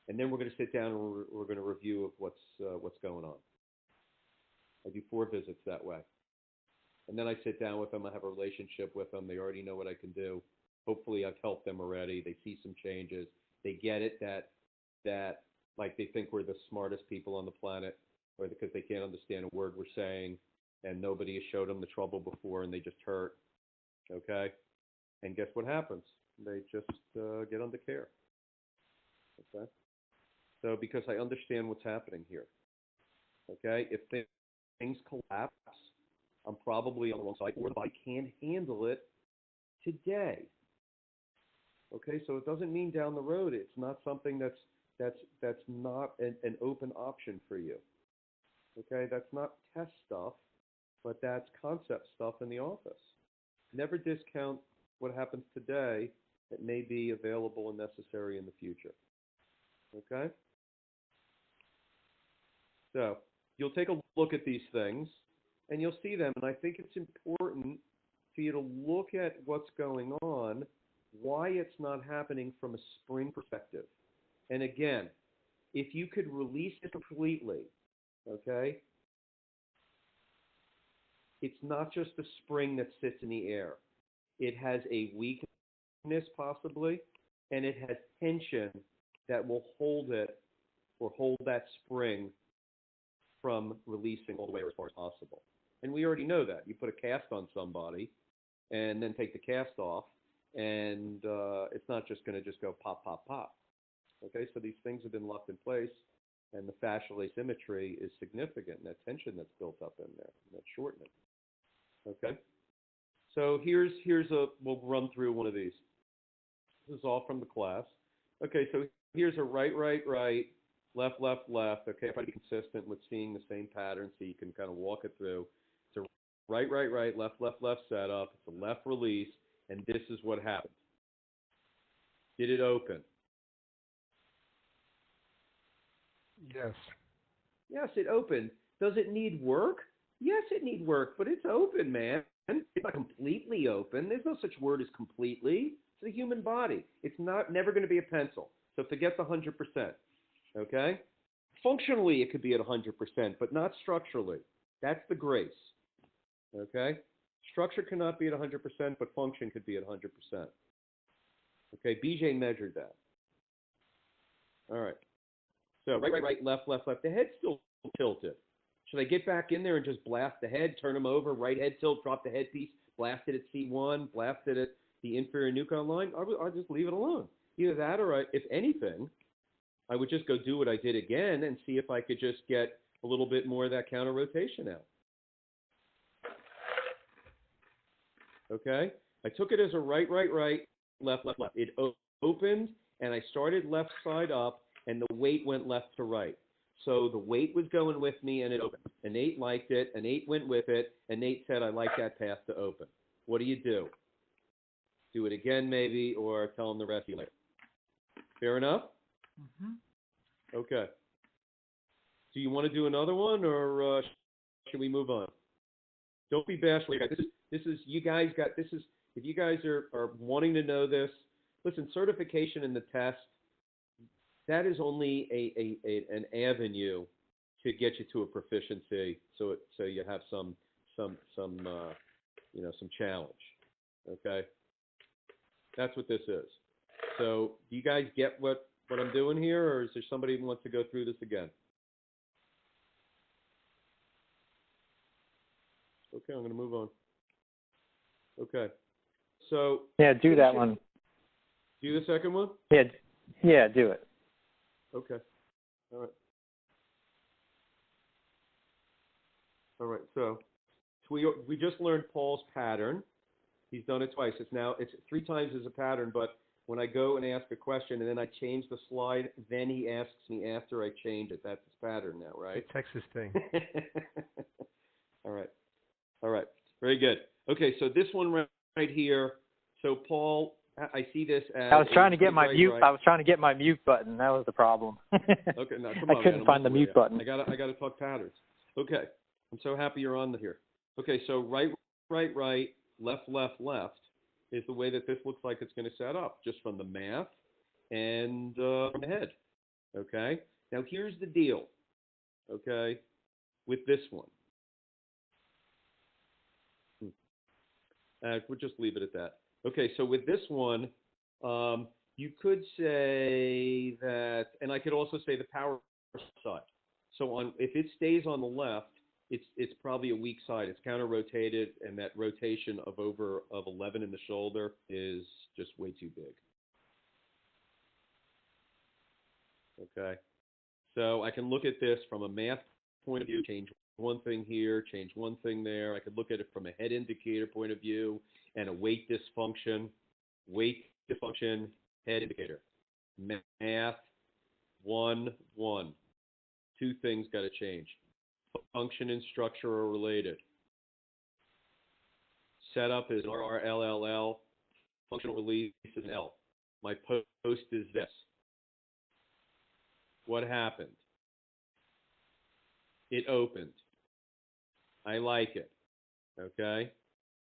And then we're going to sit down and we're going to review of what's going on. I do 4 visits that way. And then I sit down with them. I have a relationship with them. They already know what I can do. Hopefully I've helped them already. They see some changes. They get it that like they think we're the smartest people on the planet, or because they can't understand a word we're saying, and nobody has showed them the trouble before, and they just hurt. Okay? And guess what happens? They just get under care. Okay? So because I understand what's happening here. Okay? If things collapse, I'm probably on the wrong side, or the body can't handle it today. Okay, so it doesn't mean down the road it's not something that's not an open option for you. Okay, that's not test stuff, but that's concept stuff in the office. Never discount what happens today that may be available and necessary in the future. Okay? So you'll take a look at these things, and you'll see them, and I think it's important for you to look at what's going on, why it's not happening from a spring perspective. And again, if you could release it completely, okay, it's not just the spring that sits in the air. It has a weakness possibly, and it has tension that will hold it or hold that spring from releasing all the way as far as possible. And we already know that. You put a cast on somebody and then take the cast off, and it's not just going to just go pop, pop, pop. Okay, so these things have been locked in place, and the fascial asymmetry is significant, and that tension that's built up in there, and that shortening. Okay, so we'll run through one of these. This is all from the class. Okay, so here's a right, right, right, left, left, left. Okay, if I be consistent with seeing the same pattern so you can kind of walk it through. It's a right, right, right, left, left, left setup. It's a left release, and this is what happened. Did it open? Yes. Yes, it opened. Does it need work? Yes, it needs work, but it's open, man. It's not completely open. There's no such word as completely. It's the human body. It's never going to be a pencil. So forget the 100%. Okay? Functionally, it could be at 100%, but not structurally. That's the grace. Okay? Structure cannot be at 100%, but function could be at 100%. Okay? BJ measured that. All right. So right, right, right, left, left, left. The head's still tilted. Should I get back in there and just blast the head, turn them over, right head tilt, drop the headpiece, blast it at C1, blast it at the inferior nucleus line? I'll just leave it alone. Either that or, if anything, I would just go do what I did again and see if I could just get a little bit more of that counter rotation out. Okay? I took it as a right, right, right, left, left, left. It opened, and I started left side up, and the weight went left to right. So the weight was going with me, and it opened. And Nate liked it, and Nate went with it, and Nate said, I like that path to open. What do you do? Do it again, maybe, or tell him the rest of you later. Fair enough? Mm-hmm. Okay. Do you want to do another one, or should we move on? Don't be bashful. This is you guys got this is if you guys are wanting to know this. Listen, certification in the test, that is only an avenue to get you to a proficiency, so you have some challenge. Okay, that's what this is. So do you guys get what I'm doing here, or is there somebody who wants to go through this again? Okay, I'm going to move on. Okay, so yeah, do that one. Do the second one. Yeah, do it. Okay. All right. So we just learned Paul's pattern. He's done it twice. It's 3 times as a pattern, but when I go and ask a question and then I change the slide, then he asks me after I change it. That's his pattern now, right? The Texas thing. All right. Very good. Okay, so this one right here. So Paul, I see this as I was trying to get my mute. Right. I was trying to get my mute button. That was the problem. Okay, now come on, I couldn't find the mute button. I gotta talk patterns. Okay, I'm so happy you're on here. Okay, so right, right, right, left, left, left is the way that this looks like it's going to set up, just from the math and from the head. Okay, now here's the deal. Okay, with this one. We'll just leave it at that. Okay, so with this one, you could say that, and I could also say the power side. So if it stays on the left, it's probably a weak side. It's counter-rotated, and that rotation of 11 in the shoulder is just way too big. Okay, so I can look at this from a math point of view, change one thing here, change one thing there. I could look at it from a head indicator point of view and a weight dysfunction, head indicator. Math, 1, 1. Two things got to change. Function and structure are related. Setup is RRLLL. Functional release is an L. My post is this. What happened? It opened. I like it. Okay?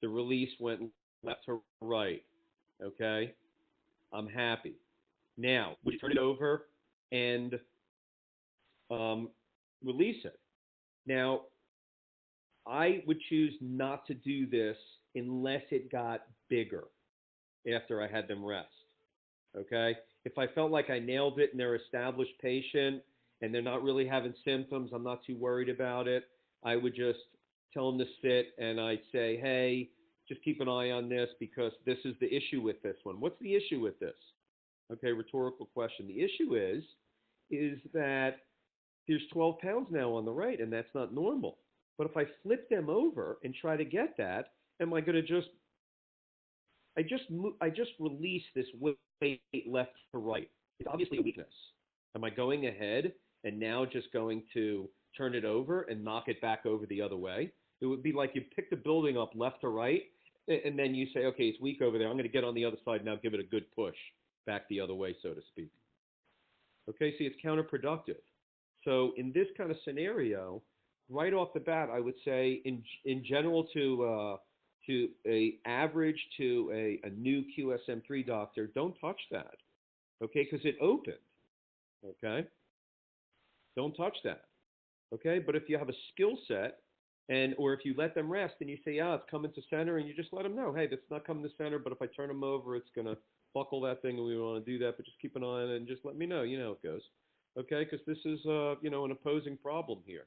The release went left to right. Okay? I'm happy. Now, would you turn it over and release it? Now, I would choose not to do this unless it got bigger after I had them rest. Okay? If I felt like I nailed it and they're an established patient and they're not really having symptoms, I'm not too worried about it. I would just tell them to sit and I'd say, hey, just keep an eye on this because this is the issue with this one. What's the issue with this? Okay, rhetorical question. The issue is that there's 12 pounds now on the right, and that's not normal. But if I flip them over and try to get that, am I going to just, I just release this weight left to right. It's obviously a weakness. Am I going ahead and now just going to turn it over and knock it back over the other way? It would be like you pick the building up left to right, and then you say, okay, it's weak over there. I'm going to get on the other side now, give it a good push back the other way, so to speak. Okay, see, it's counterproductive. So in this kind of scenario, right off the bat, I would say in general to a average to a new QSM3 doctor, don't touch that, okay, because it opened, okay? Don't touch that, okay? But if you have a skill set, or if you let them rest and you say, yeah, it's coming to center, and you just let them know, hey, that's not coming to center, but if I turn them over, it's going to buckle that thing, and we want to do that, but just keep an eye on it and just let me know. You know how it goes. Okay, because this is, an opposing problem here.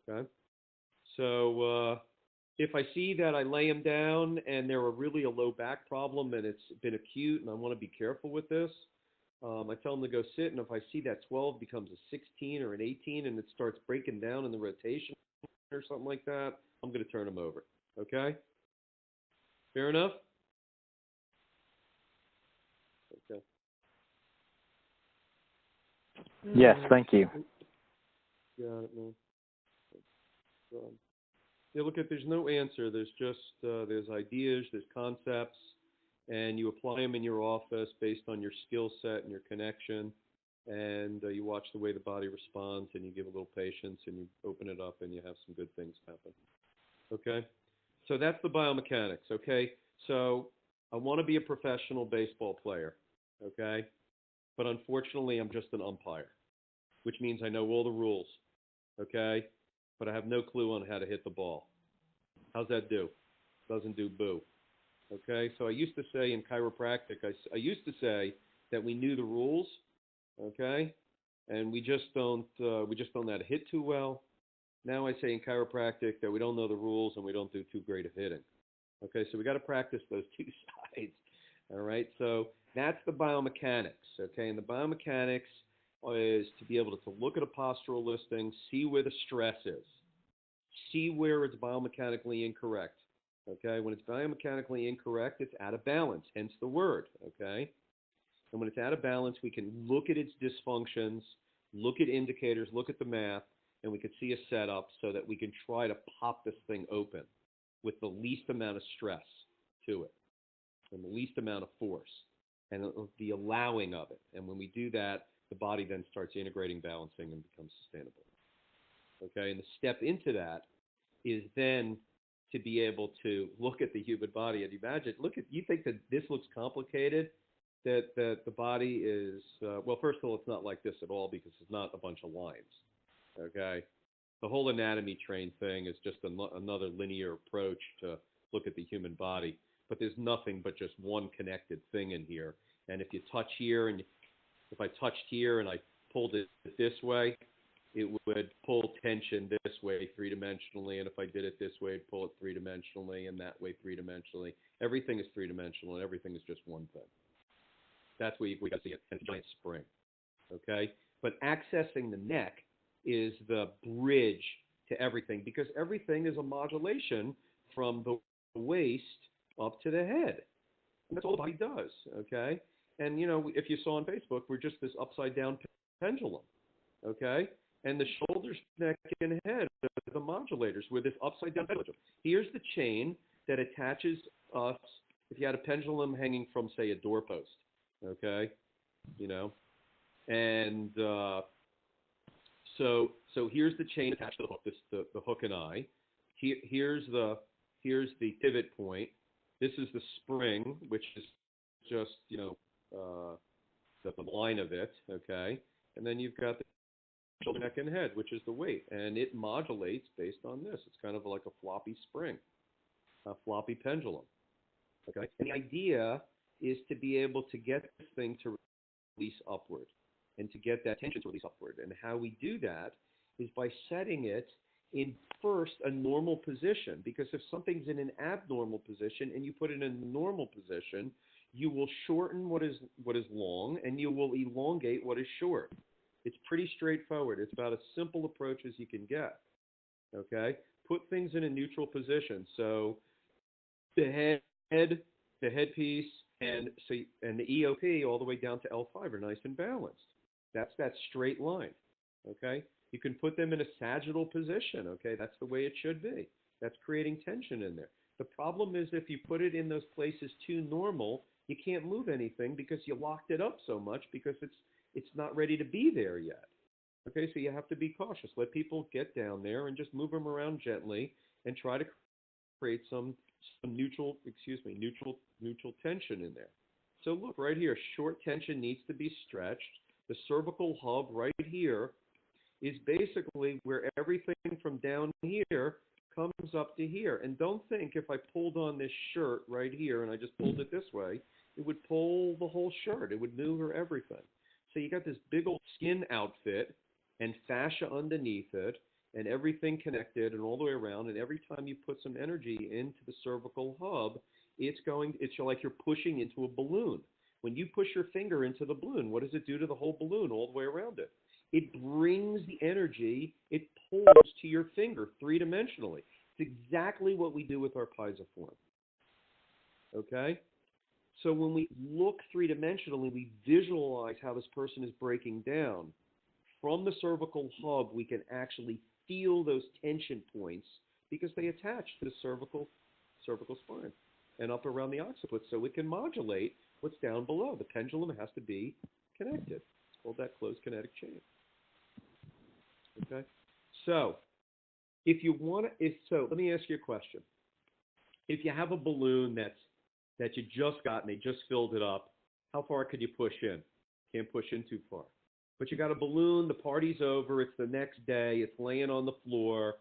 Okay, so if I see that I lay them down and they're really a low back problem and it's been acute and I want to be careful with this, I tell them to go sit, and if I see that 12 becomes a 16 or an 18 and it starts breaking down in the rotation or something like that, I'm going to turn them over. Okay? Fair enough? Okay. Yes, thank you. Got it, man. Yeah, look, there's no answer. There's just, there's ideas, there's concepts, and you apply them in your office based on your skill set and your connection, and you watch the way the body responds, and you give a little patience, and you open it up, and you have some good things happen. Okay? So that's the biomechanics, okay? So I want to be a professional baseball player, okay? But unfortunately, I'm just an umpire, which means I know all the rules, okay? But I have no clue on how to hit the ball. How's that do? Doesn't do boo. Okay, so I used to say in chiropractic, I used to say that we knew the rules, okay, and we just don't know how to hit too well. Now I say in chiropractic that we don't know the rules and we don't do too great of hitting. Okay, so we got to practice those two sides. All right, so that's the biomechanics. Okay, and the biomechanics is to be able to look at a postural listing, see where the stress is, see where it's biomechanically incorrect. Okay, when it's biomechanically incorrect, it's out of balance, hence the word. Okay, and when it's out of balance, we can look at its dysfunctions, look at indicators, look at the math, and we can see a setup so that we can try to pop this thing open with the least amount of stress to it and the least amount of force and the allowing of it. And when we do that, the body then starts integrating, balancing, and becomes sustainable. Okay, and the step into that is then to be able to look at the human body and imagine, you think that this looks complicated, that the body is, well, first of all, it's not like this at all because it's not a bunch of lines. Okay, the whole anatomy train thing is just another linear approach to look at the human body. But there's nothing but just one connected thing in here. And if you touch here, and if I touched here and I pulled it this way, it would pull tension this way three-dimensionally. And if I did it this way, it'd pull it three-dimensionally, and that way three-dimensionally. Everything is three-dimensional, and everything is just one thing. That's where we got to see a giant spring. Okay? But accessing the neck is the bridge to everything, because everything is a modulation from the waist up to the head. And that's all the body does, okay? And, you know, if you saw on Facebook, we're just this upside-down pendulum, okay? And the shoulders, neck, and head are the modulators. We're this upside-down pendulum. Here's the chain that attaches us if you had a pendulum hanging from, say, a doorpost, okay? You know? And so here's the chain attached to the hook, the hook and eye. Here's the pivot point. This is the spring, which is just, you know, the line of it, okay? And then you've got the shoulder, neck, and head, which is the weight. And it modulates based on this. It's kind of like a floppy spring, a floppy pendulum, okay? And the idea is to be able to get this thing to release upward and to get that tension to release upward. And how we do that is by setting it in first a normal position, because if something's in an abnormal position and you put it in a normal position, you will shorten what is long and you will elongate what is short. It's pretty straightforward. It's about as simple approach as you can get. Okay? Put things in a neutral position. So the headpiece, and the EOP all the way down to L5 are nice and balanced. That's that straight line. Okay? You can put them in a sagittal position, okay? That's the way it should be. That's creating tension in there. The problem is if you put it in those places too normal, you can't move anything because you locked it up so much because it's not ready to be there yet. Okay, so you have to be cautious. Let people get down there and just move them around gently and try to create some neutral tension in there. So look right here, short tension needs to be stretched. The cervical hub right here is basically where everything from down here comes up to here. And don't think if I pulled on this shirt right here and I just pulled it this way, it would pull the whole shirt. It would maneuver everything. So you got this big old skin outfit and fascia underneath it and everything connected and all the way around. And every time you put some energy into the cervical hub, it's like you're pushing into a balloon. When you push your finger into the balloon, what does it do to the whole balloon all the way around it? It brings the energy, it pulls to your finger three-dimensionally. It's exactly what we do with our piezoform. Okay? So when we look three-dimensionally, we visualize how this person is breaking down. From the cervical hub, we can actually feel those tension points because they attach to the cervical spine and up around the occiput, so it can modulate what's down below. The pendulum has to be connected. It's called that closed kinetic chain. Okay? So, let me ask you a question. If you have a balloon that you just got and they just filled it up, how far could you push in? Can't push in too far. But you got a balloon, the party's over, it's the next day, it's laying on the floor,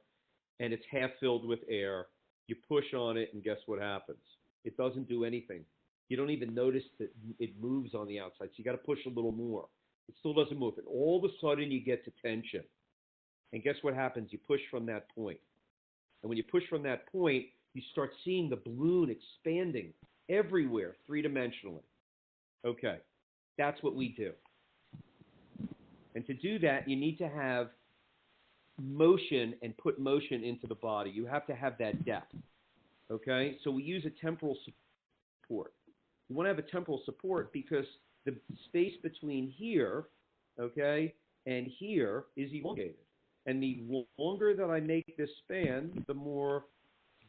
and it's half filled with air. You push on it, and guess what happens? It doesn't do anything. You don't even notice that it moves on the outside, so you got to push a little more. It still doesn't move. And all of a sudden, you get to tension. And guess what happens? You push from that point. And when you push from that point, you start seeing the balloon expanding everywhere, three-dimensionally. Okay, that's what we do. And to do that, you need to have motion and put motion into the body. You have to have that depth. Okay, so we use a temporal support. You want to have a temporal support because the space between here, okay, and here is elongated. And the longer that I make this span, the more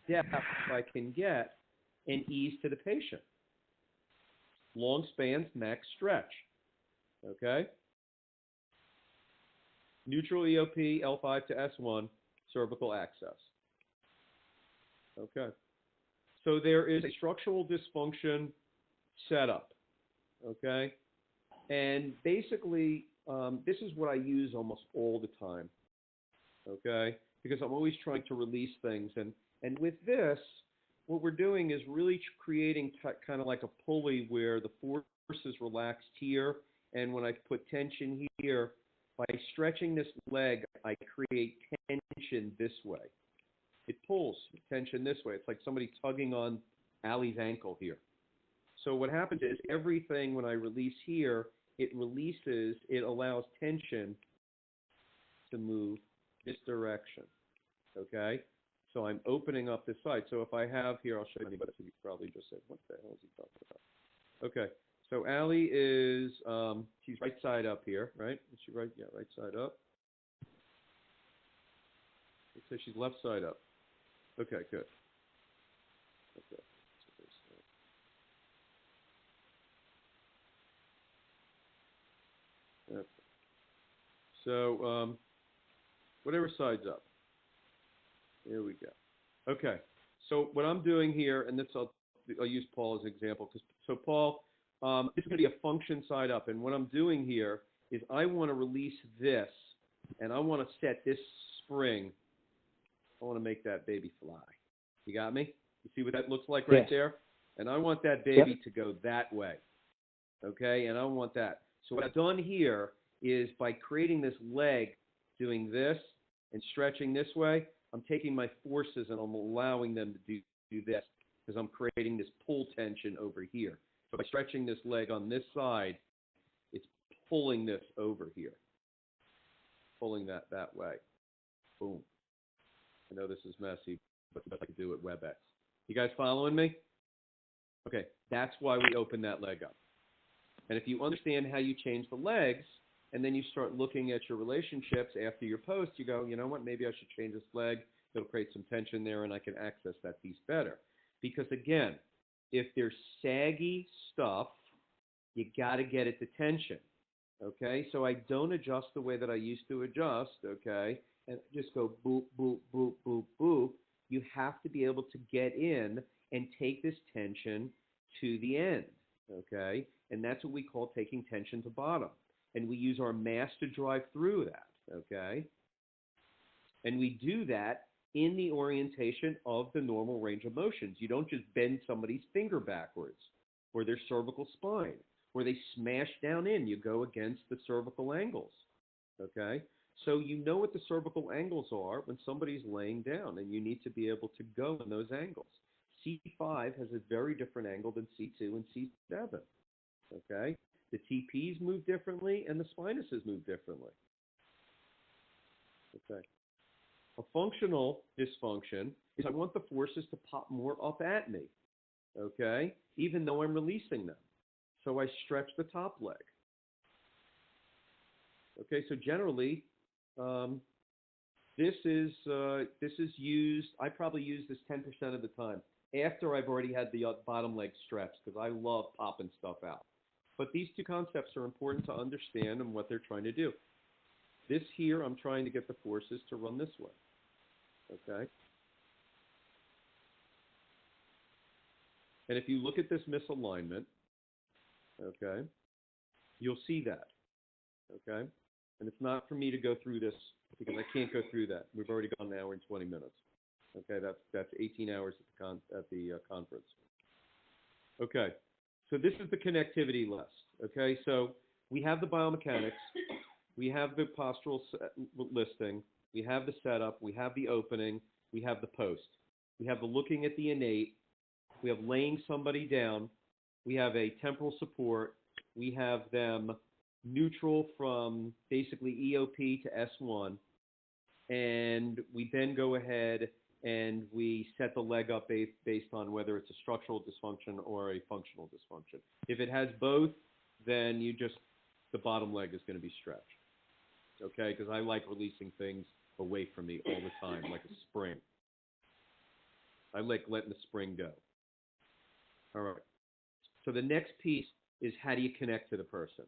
depth I can get and ease to the patient. Long spans, max stretch. Okay? Neutral EOP, L5 to S1, cervical access. Okay. So there is a structural dysfunction setup. Okay? And basically, this is what I use almost all the time. Okay? Because I'm always trying to release things. And with this, what we're doing is really creating kind of like a pulley where the force is relaxed here, and when I put tension here, by stretching this leg, I create tension this way. It pulls tension this way. It's like somebody tugging on Allie's ankle here. So what happens is everything, when I release here, it releases, it allows tension to move this direction, okay? So I'm opening up this side. So if I have here, I'll show you, but you probably just said, what the hell is he talking about? Okay, so Allie is, she's right side up here, right? Is she right? Yeah, right side up. It says she's left side up. Okay, good. Okay. Okay. So, whatever side's up. Here we go. Okay. So what I'm doing here, and this I'll use Paul as an example, so Paul, it's going to be a function side up, and what I'm doing here is I want to release this, and I want to set this spring. I want to make that baby fly. You got me? You see what that looks like right there? And I want that baby to go that way. Okay? And I want that. So what I've done here is by creating this leg, doing this, and stretching this way, I'm taking my forces and I'm allowing them to do this because I'm creating this pull tension over here. So by stretching this leg on this side, it's pulling this over here. Pulling that way. Boom. I know this is messy, but it's best I can do it WebEx. You guys following me? Okay, that's why we open that leg up. And if you understand how you change the legs, and then you start looking at your relationships after your post, you go, you know what, maybe I should change this leg. It'll create some tension there, and I can access that piece better. Because, again, if there's saggy stuff, you got to get it to tension, okay? So I don't adjust the way that I used to adjust, okay, and just go boop, boop, boop, boop, boop. You have to be able to get in and take this tension to the end, okay? And that's what we call taking tension to bottom. And we use our mass to drive through that, okay? And we do that in the orientation of the normal range of motions. You don't just bend somebody's finger backwards or their cervical spine, or they smash down in. You go against the cervical angles, okay? So you know what the cervical angles are when somebody's laying down, and you need to be able to go in those angles. C5 has a very different angle than C2 and C7, okay? The TPs move differently, and the spinuses move differently. Okay. A functional dysfunction is I want the forces to pop more up at me, okay, even though I'm releasing them. So I stretch the top leg. Okay, so generally, this is used, I probably use this 10% of the time after I've already had the bottom leg stretched, because I love popping stuff out. But these two concepts are important to understand and what they're trying to do. This here, I'm trying to get the forces to run this way, okay? And if you look at this misalignment, okay, you'll see that, okay? And it's not for me to go through this because I can't go through that. We've already gone an hour and 20 minutes. Okay, that's 18 hours at the conference. Okay, so this is the connectivity list. Okay, so we have the biomechanics, we have the postural listing, we have the setup, we have the opening, we have the post. We have the looking at the innate, we have laying somebody down, we have a temporal support, we have them neutral from basically EOP to S1, and we then go ahead and we set the leg up based on whether it's a structural dysfunction or a functional dysfunction. If it has both, then the bottom leg is going to be stretched, okay? Because I like releasing things away from me all the time, like a spring. I like letting the spring go. All right. So the next piece is how do you connect to the person?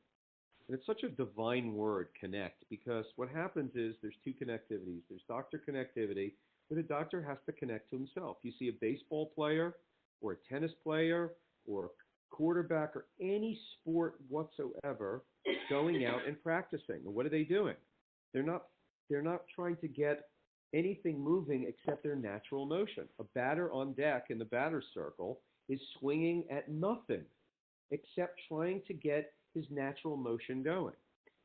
And it's such a divine word, connect, because what happens is there's two connectivities. There's doctor connectivity, where the doctor has to connect to himself. You see a baseball player or a tennis player or a quarterback or any sport whatsoever going out and practicing. And what are they doing? They're not trying to get anything moving except their natural motion. A batter on deck in the batter's circle is swinging at nothing except trying to get his natural motion going.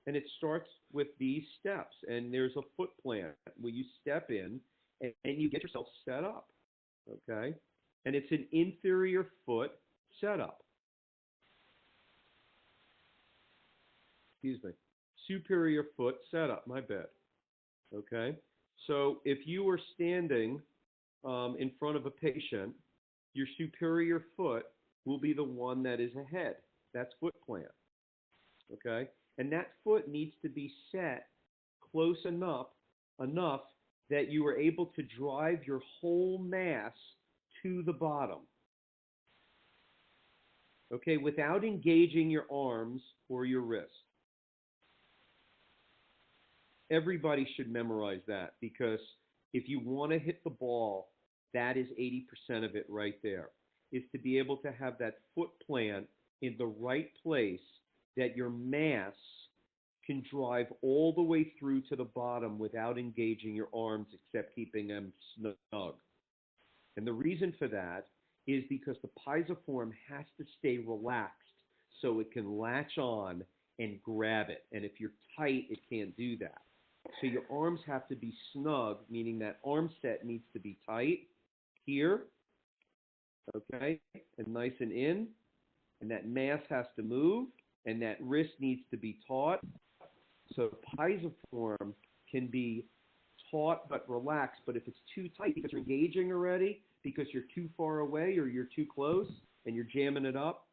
And it starts with these steps. And there's a foot plant where you step in and you get yourself set up. Okay? And it's an inferior foot setup. Excuse me. Superior foot setup, my bad. Okay? So if you were standing in front of a patient, your superior foot will be the one that is ahead. That's foot plant. Okay? And that foot needs to be set close enough that you are able to drive your whole mass to the bottom. Okay, without engaging your arms or your wrist. Everybody should memorize that, because if you want to hit the ball, that is 80% of it right there, is to be able to have that foot plant in the right place that your mass can drive all the way through to the bottom without engaging your arms except keeping them snug. And the reason for that is because the pisiform has to stay relaxed so it can latch on and grab it. And if you're tight, it can't do that. So your arms have to be snug, meaning that arm set needs to be tight here, okay, and nice and in, and that mass has to move, and that wrist needs to be taut. So pisiform can be taut but relaxed, but if it's too tight because you're engaging already, because you're too far away or you're too close and you're jamming it up,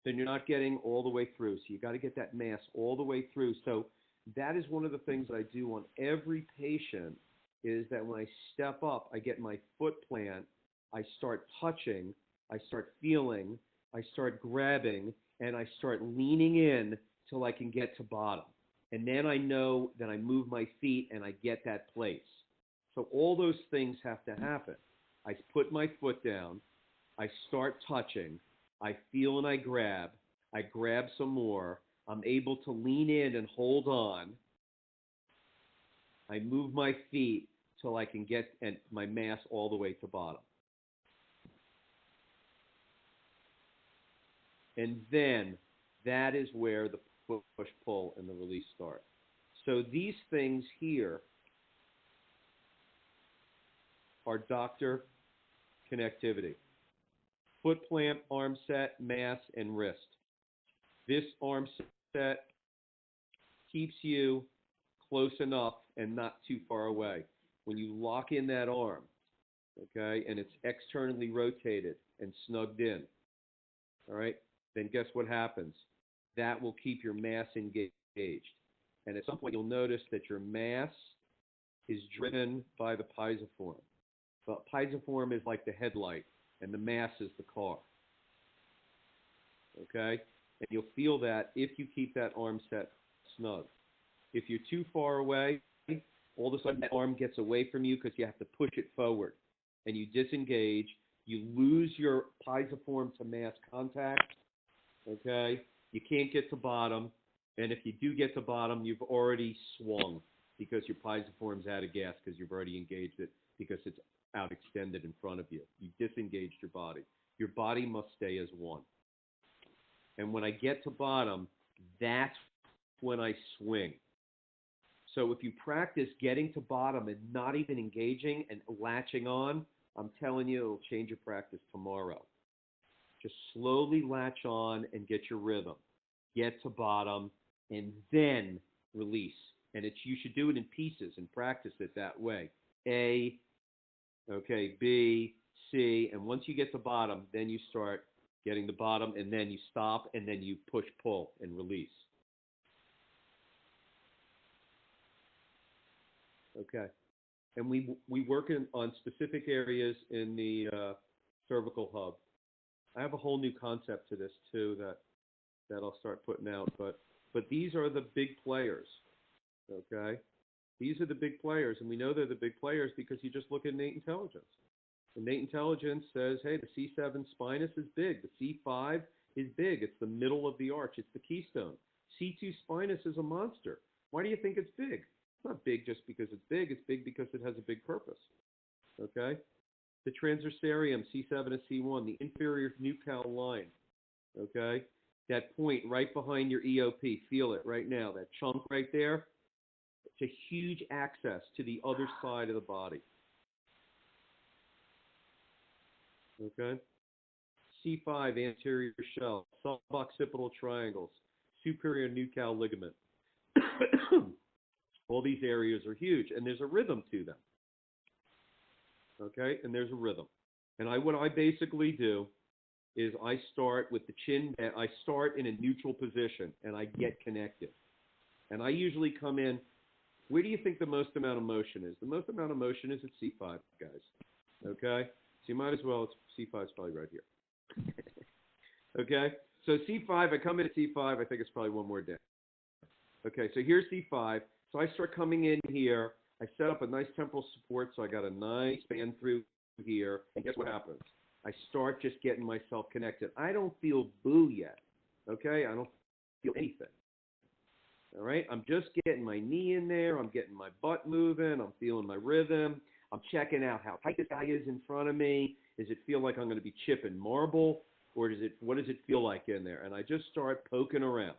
then you're not getting all the way through. So you got to get that mass all the way through. So that is one of the things that I do on every patient, is that when I step up, I get my foot plant, I start touching, I start feeling, I start grabbing, and I start leaning in till I can get to bottom. And then I know that I move my feet and I get that place. So all those things have to happen. I put my foot down, I start touching, I feel and I grab some more, I'm able to lean in and hold on, I move my feet till I can get my mass all the way to bottom. And then that is where the push, pull, and the release start. So these things here are doctor connectivity. Foot plant, arm set, mass, and wrist. This arm set keeps you close enough and not too far away. When you lock in that arm, okay, and it's externally rotated and snugged in, all right, then guess what happens? That will keep your mass engaged. And at some point, you'll notice that your mass is driven by the pisiform. But pisiform is like the headlight, and the mass is the car. Okay? And you'll feel that if you keep that arm set snug. If you're too far away, all of a sudden that arm gets away from you because you have to push it forward. And you disengage. You lose your pisiform to mass contact. Okay? You can't get to bottom. And if you do get to bottom, you've already swung because your pisiform's out of gas because you've already engaged it because it's out extended in front of you. You disengaged your body. Your body must stay as one. And when I get to bottom, that's when I swing. So if you practice getting to bottom and not even engaging and latching on, I'm telling you, it'll change your practice tomorrow. Just slowly latch on and get your rhythm. Get to bottom and then release. And you should do it in pieces and practice it that way. A, okay, B, C, and once you get to bottom, then you start getting the bottom, and then you stop, and then you push, pull, and release. Okay. And we work on specific areas in the cervical hub. I have a whole new concept to this, too, that I'll start putting out. But these are the big players, okay? These are the big players, and we know they're the big players because you just look at innate intelligence. Innate intelligence says, hey, the C7 spinous is big. The C5 is big. It's the middle of the arch. It's the keystone. C2 spinous is a monster. Why do you think it's big? It's not big just because it's big because it has a big purpose, okay? The transversarium, C7 to C1, the inferior nuchal line, okay? That point right behind your EOP, feel it right now, that chunk right there, it's a huge access to the other side of the body, okay? C5, anterior shell, suboccipital triangles, superior nuchal ligament. All these areas are huge, and there's a rhythm to them. Okay, and there's a rhythm. And what I basically do is I start with the chin, I start in a neutral position, and I get connected. And I usually come in, where do you think the most amount of motion is? The most amount of motion is at C5, guys. Okay? So you might as well, C5 is probably right here. Okay? So C5, I come in at C5, I think it's probably one more down. Okay, so here's C5. So I start coming in here. I set up a nice temporal support, so I got a nice band through here. And guess what happens? I start just getting myself connected. I don't feel boo yet, okay? I don't feel anything, all right? I'm just getting my knee in there. I'm getting my butt moving. I'm feeling my rhythm. I'm checking out how tight this guy is in front of me. Does it feel like I'm going to be chipping marble, or what does it feel like in there? And I just start poking around,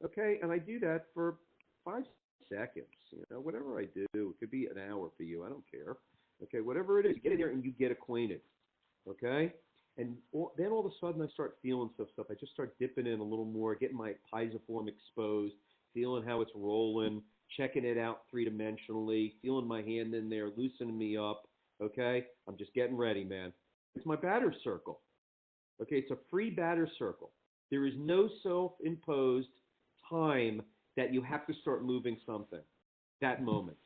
okay? And I do that for 5 seconds, whatever I do. It could be an hour for you. I don't care. Okay, whatever it is, get in there and you get acquainted. Okay? And then all of a sudden I start feeling stuff. I just start dipping in a little more, getting my pisiform exposed, feeling how it's rolling, checking it out three-dimensionally, feeling my hand in there, loosening me up. Okay? I'm just getting ready, man. It's my batter circle. Okay, it's a free batter circle. There is no self-imposed time that you have to start moving something that moment,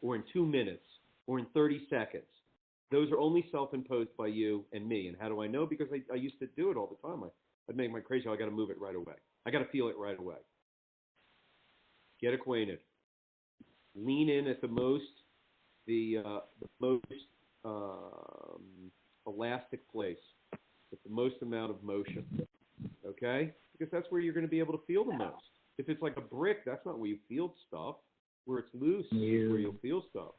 or in 2 minutes, or in 30 seconds. Those are only self-imposed by you and me. And how do I know? Because I used to do it all the time. I'd make my crazy, I got to move it right away. I got to feel it right away. Get acquainted. Lean in at the most elastic place with the most amount of motion. Okay? Because that's where you're going to be able to feel the most. If it's like a brick, that's not where you feel stuff. Where it's loose is where you'll feel stuff.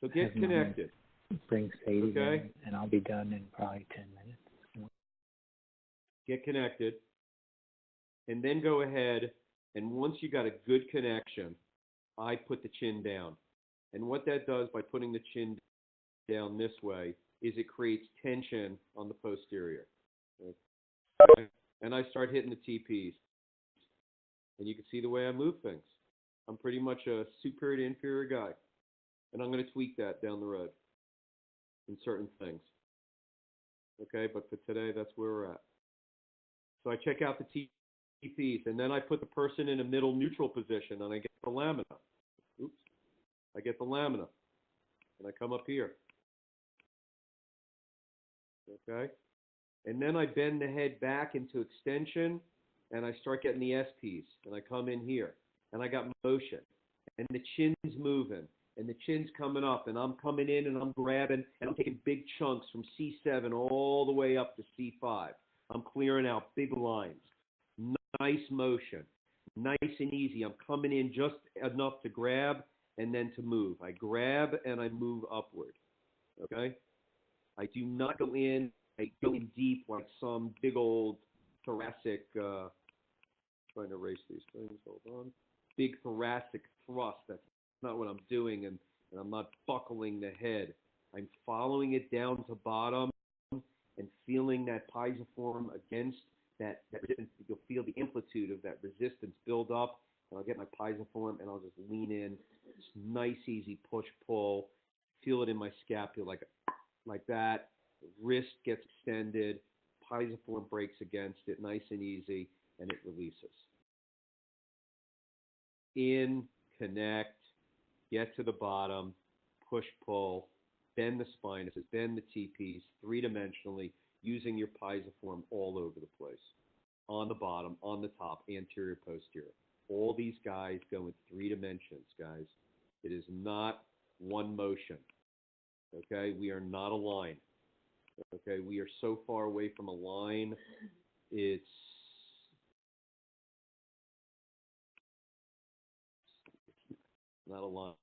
So get connected. Bring Sadie in, and I'll be done in probably 10 minutes. Get connected. And then go ahead, and once you got a good connection, I put the chin down. And what that does by putting the chin down this way is it creates tension on the posterior. Okay? And I start hitting the TPs. And you can see the way I move things. I'm pretty much a superior to inferior guy. And I'm going to tweak that down the road in certain things. Okay, but for today, that's where we're at. So I check out the TPs, and then I put the person in a middle neutral position, and I get the lamina. Oops. I get the lamina. And I come up here. Okay? And then I bend the head back into extension, and I start getting the SPs, and I come in here, and I got motion, and the chin's moving, and the chin's coming up, and I'm coming in, and I'm grabbing, and I'm taking big chunks from C7 all the way up to C5. I'm clearing out big lines. Nice motion. Nice and easy. I'm coming in just enough to grab and then to move. I grab and I move upward. Okay? I do not go in. I go in deep like some big old thoracic, trying to erase these things, hold on. Big thoracic thrust. That's not what I'm doing, and I'm not buckling the head. I'm following it down to bottom and feeling that pisiform against that resistance. You'll feel the amplitude of that resistance build up, and I'll get my pisiform, and I'll just lean in. It's nice, easy push-pull. Feel it in my scapula like that. The wrist gets extended. Pisiform breaks against it, nice and easy, and it releases. In, connect, get to the bottom, push-pull, bend the spinuses, bend the TPs three-dimensionally, using your pisiform all over the place. On the bottom, on the top, anterior, posterior. All these guys go in 3 dimensions, guys. It is not one motion. Okay? We are not a line. Okay? We are so far away from a line, it's not a line.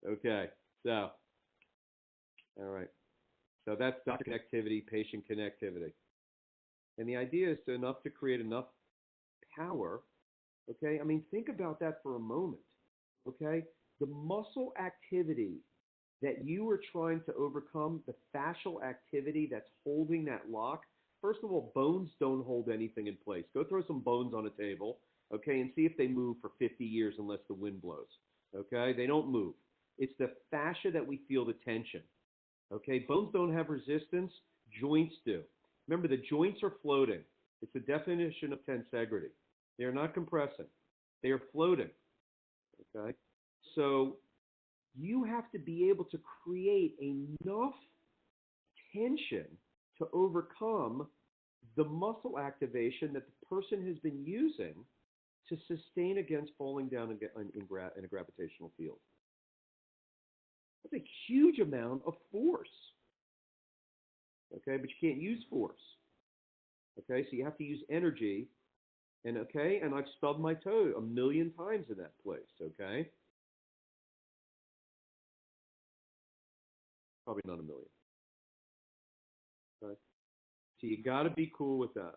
Okay, so, all right. So that's doctor connectivity, patient connectivity. And the idea is enough to create enough power, okay? I mean, think about that for a moment, okay? The muscle activity that you are trying to overcome, the fascial activity that's holding that lock. First of all, bones don't hold anything in place. Go throw some bones on a table, okay, and see if they move for 50 years unless the wind blows, okay? They don't move. It's the fascia that we feel the tension, okay? Bones don't have resistance. Joints do. Remember, the joints are floating. It's the definition of tensegrity. They are not compressing. They are floating, okay? So you have to be able to create enough tension to overcome the muscle activation that the person has been using to sustain against falling down in a gravitational field. That's a huge amount of force, okay? But you can't use force, okay? So you have to use energy, and okay, and I've stubbed my toe 1,000,000 times in that place, okay? Probably not 1,000,000. Okay? So you got to be cool with that,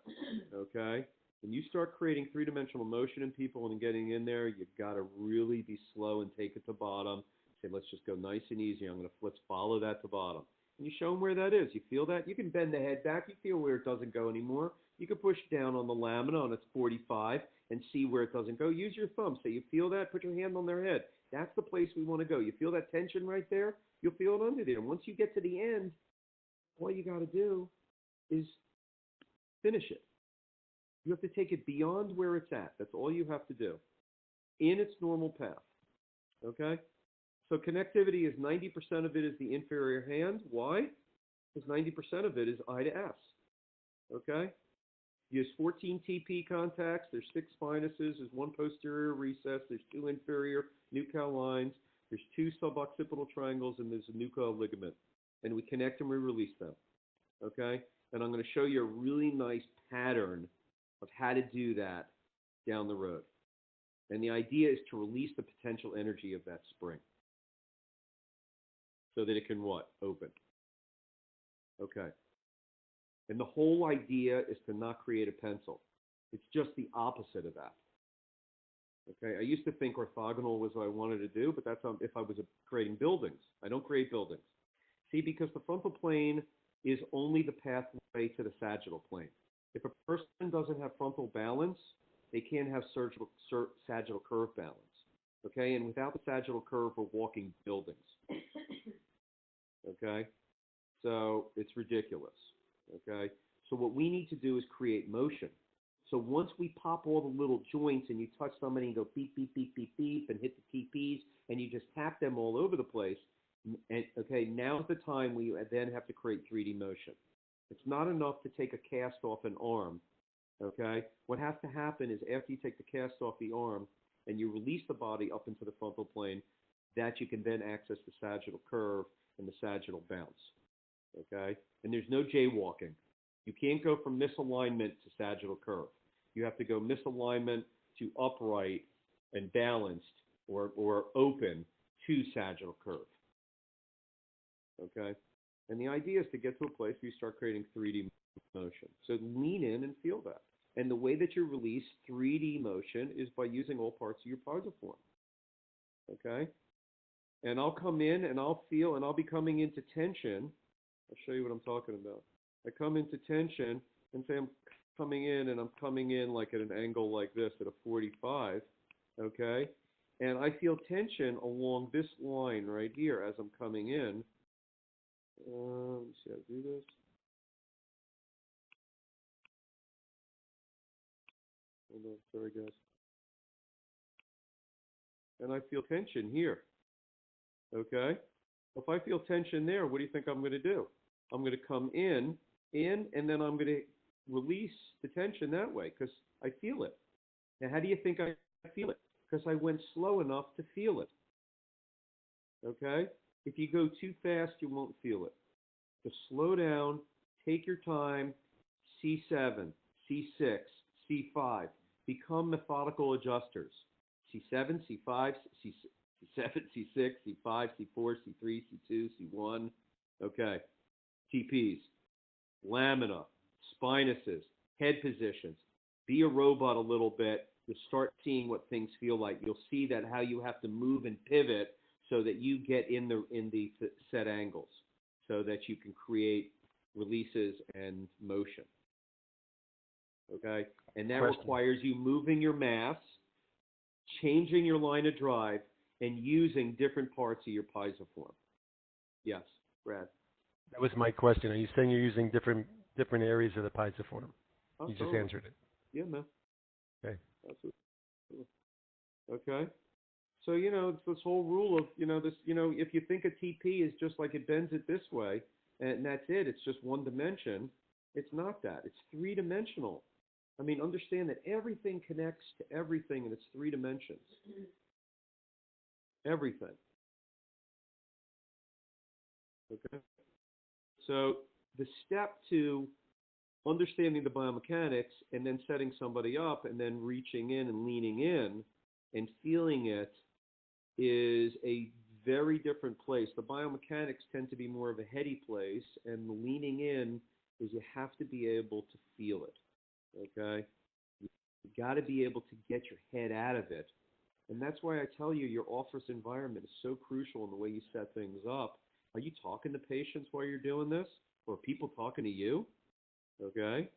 okay? When you start creating three-dimensional motion in people and getting in there, you got to really be slow and take it to bottom. Say, let's just go nice and easy. Let's follow that to bottom. And you show them where that is. You feel that? You can bend the head back. You feel where it doesn't go anymore. You can push down on the lamina on its 45 and see where it doesn't go. Use your thumb. Say, you feel that? Put your hand on their head. That's the place we want to go. You feel that tension right there? You'll feel it under there. Once you get to the end, all you got to do is finish it. You have to take it beyond where it's at. That's all you have to do in its normal path. Okay? So connectivity is 90% of it is the inferior hand. Why? Because 90% of it is I to S. Okay? Use 14 TP contacts. There's 6 spinuses. There's 1 posterior recess. There's 2 inferior nuchal lines. There's 2 suboccipital triangles, and there's a nuchal ligament. And we connect and we release them. Okay? And I'm going to show you a really nice pattern of how to do that down the road. And the idea is to release the potential energy of that spring so that it can what? Open. Okay. And the whole idea is to not create a pencil. It's just the opposite of that. Okay. I used to think orthogonal was what I wanted to do, but that's if I was creating buildings. I don't create buildings. See, because the frontal plane is only the pathway to the sagittal plane. If a person doesn't have frontal balance, they can't have sagittal curve balance. Okay, and without the sagittal curve, we're walking buildings. Okay, so it's ridiculous. Okay, so what we need to do is create motion. So once we pop all the little joints and you touch somebody and go beep, beep, beep, beep, beep, and hit the TPs, and you just tap them all over the place, and okay, now's the time when you then have to create 3D motion. It's not enough to take a cast off an arm, okay? What has to happen is after you take the cast off the arm and you release the body up into the frontal plane, that you can then access the sagittal curve and the sagittal bounce, okay? And there's no jaywalking. You can't go from misalignment to sagittal curve. You have to go misalignment to upright and balanced or open to sagittal curve, okay? And the idea is to get to a place where you start creating 3D motion. So lean in and feel that. And the way that you release 3D motion is by using all parts of your posiform. Okay? And I'll come in and I'll feel, and I'll be coming into tension. I'll show you what I'm talking about. I come into tension and say I'm coming in, and I'm coming in like at an angle like this at a 45. Okay? And I feel tension along this line right here as I'm coming in. Let me see how to do this. Hold on, sorry guys. And I feel tension here. Okay? If I feel tension there, what do you think I'm going to do? I'm going to come in, and then I'm going to release the tension that way because I feel it. Now, how do you think I feel it? Because I went slow enough to feel it. Okay? If you go too fast, you won't feel it. To slow down, take your time, C7, C6, C5. Become methodical adjusters. C7, C5, C7, C6, C5, C4, C3, C2, C1. Okay. TPs, lamina, spinuses, head positions. Be a robot a little bit. You'll start seeing what things feel like. You'll see that how you have to move and pivot so that you get in the set angles, so that you can create releases and motion. Okay? And that requires you moving your mass, changing your line of drive, and using different parts of your piezoform. Yes, Brad. That was my question. Are you saying you're using different areas of the piezoform? Oh, You just totally. answered it. Yeah, man. Okay. Absolutely. Okay. So, it's this whole rule of, if you think a TP is just like it bends it this way, and that's it, it's just one dimension, it's not that. It's three-dimensional. I mean, understand that everything connects to everything, and it's three dimensions. Everything. Okay? So the step to understanding the biomechanics and then setting somebody up and then reaching in and leaning in and feeling it is a very different place. The biomechanics tend to be more of a heady place, and the leaning in is you have to be able to feel it, okay? You got to be able to get your head out of it. And that's why I tell you your office environment is so crucial in the way you set things up. Are you talking to patients while you're doing this? Or are people talking to you? Okay?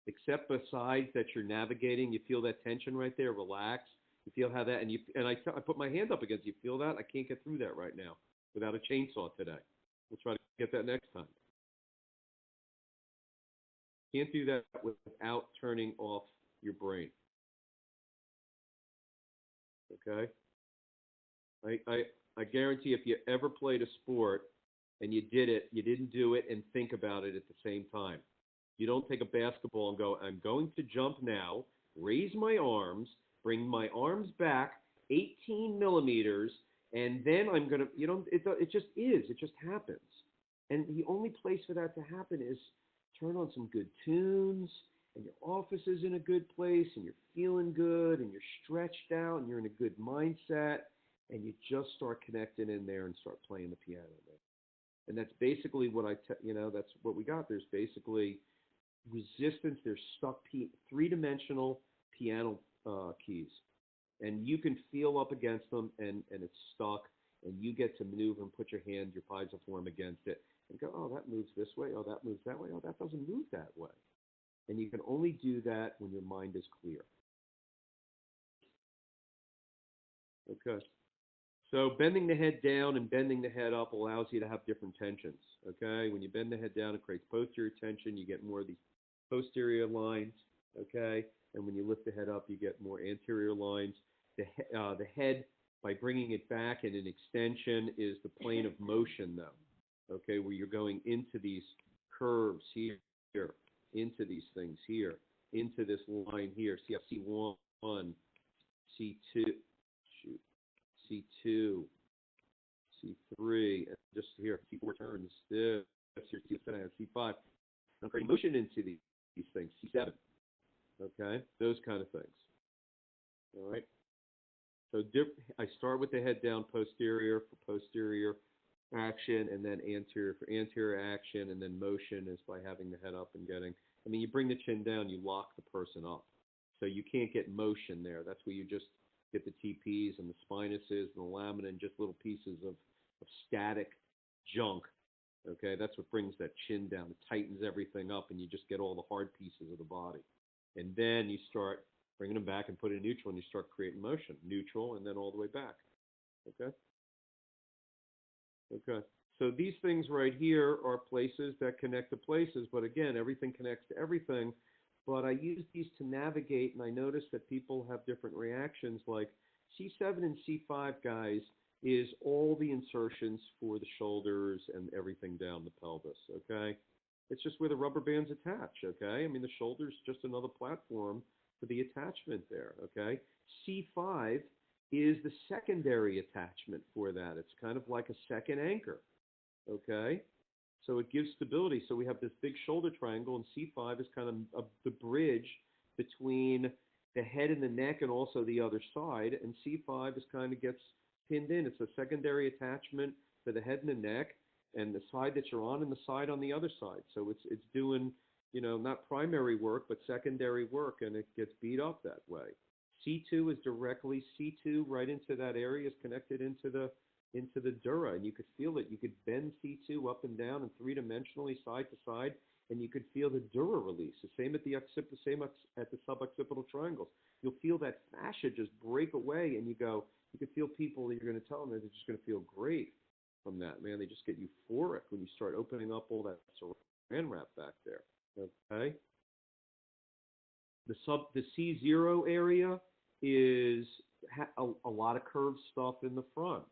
Except besides that you're navigating, you feel that tension right there, relax. You feel how that, and I put my hand up against you. Feel that? I can't get through that right now without a chainsaw today. We'll try to get that next time. Can't do that without turning off your brain. Okay? I guarantee if you ever played a sport and you did it, you didn't do it and think about it at the same time. You don't take a basketball and go, I'm going to jump now, raise my arms, bring my arms back 18 millimeters, and then I'm going to, it just is. It just happens. And the only place for that to happen is turn on some good tunes, and your office is in a good place, and you're feeling good, and you're stretched out, and you're in a good mindset, and you just start connecting in there and start playing the piano there. And that's basically what that's what we got. There's basically resistance. There's stuck three-dimensional piano keys. And you can feel up against them, and it's stuck, and you get to maneuver and put your hand, your piezoform against it, and go, oh, that moves this way, oh, that moves that way, oh, that doesn't move that way. And you can only do that when your mind is clear. Okay. So bending the head down and bending the head up allows you to have different tensions. Okay. When you bend the head down, it creates posterior tension. You get more of these posterior lines. Okay. And when you lift the head up, you get more anterior lines. The head, by bringing it back in an extension, is the plane of motion, though. Okay. Where you're going into these curves here, into these things here, into this line here. See, C1, C2. C2, C3, and just here, C4 turns, this, here, C7, C5. I'm creating motion into these things, C7, okay? Those kind of things, all right? So I start with the head down posterior for posterior action, and then anterior for anterior action, and then motion is by having the head up and getting, you bring the chin down, you lock the person up. So you can't get motion there. That's where you just get the TPs and the spinuses and the lamina and just little pieces of static junk. Okay, that's what brings that chin down. It tightens everything up, and you just get all the hard pieces of the body. And then you start bringing them back and put it in neutral, and you start creating motion. Neutral, and then all the way back. Okay? Okay. So these things right here are places that connect to places, but again, everything connects to everything. But I use these to navigate, and I notice that people have different reactions. Like C7 and C5, guys, is all the insertions for the shoulders and everything down the pelvis, okay? It's just where the rubber bands attach, okay? The shoulder's just another platform for the attachment there, okay? C5 is the secondary attachment for that. It's kind of like a second anchor, okay? So it gives stability. So we have this big shoulder triangle, and C5 is kind of the bridge between the head and the neck and also the other side, and C5 is kind of gets pinned in. It's a secondary attachment to the head and the neck and the side that you're on and the side on the other side. So it's doing, you know, not primary work, but secondary work, and it gets beat up that way. C2 is directly, C2 right into that area is connected into the dura, and you could feel it. You could bend C2 up and down and three-dimensionally side to side, and you could feel the dura release. The same at the at the suboccipital triangles. You'll feel that fascia just break away, and you could feel people, you're going to tell them that they're just going to feel great from that, man. They just get euphoric when you start opening up all that saran wrap back there, okay? The C0 area is a lot of curved stuff in the front,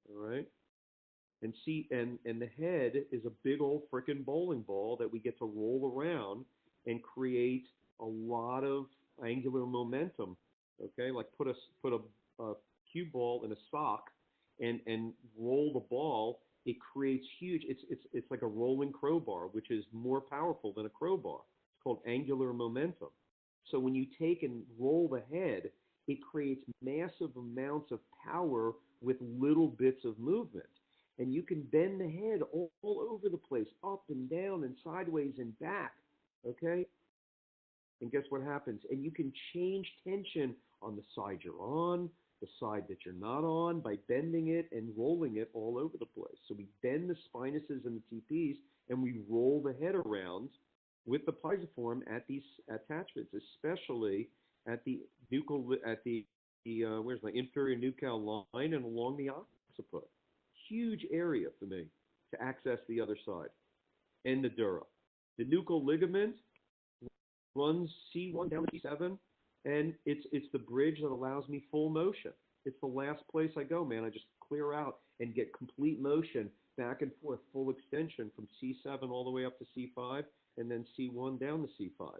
all right? And the head is a big old frickin' bowling ball that we get to roll around and create a lot of angular momentum, okay? Like put a cue ball in a sock and roll the ball. It creates huge, it's like a rolling crowbar, which is more powerful than a crowbar. It's called angular momentum. So when you take and roll the head, it creates massive amounts of power with little bits of movement. And you can bend the head all over the place, up and down and sideways and back, okay? And guess what happens? And you can change tension on the side you're on, the side that you're not on, by bending it and rolling it all over the place. So we bend the spinuses and the TPs, and we roll the head around with the piezoform at these attachments, especially at the where's my inferior nuchal line and along the occiput. Huge area for me to access the other side and the dura. The nuchal ligament runs C1 down to C7, and it's the bridge that allows me full motion. It's the last place I go, man. I just clear out and get complete motion back and forth, full extension from C7 all the way up to C5, and then C1 down to C5.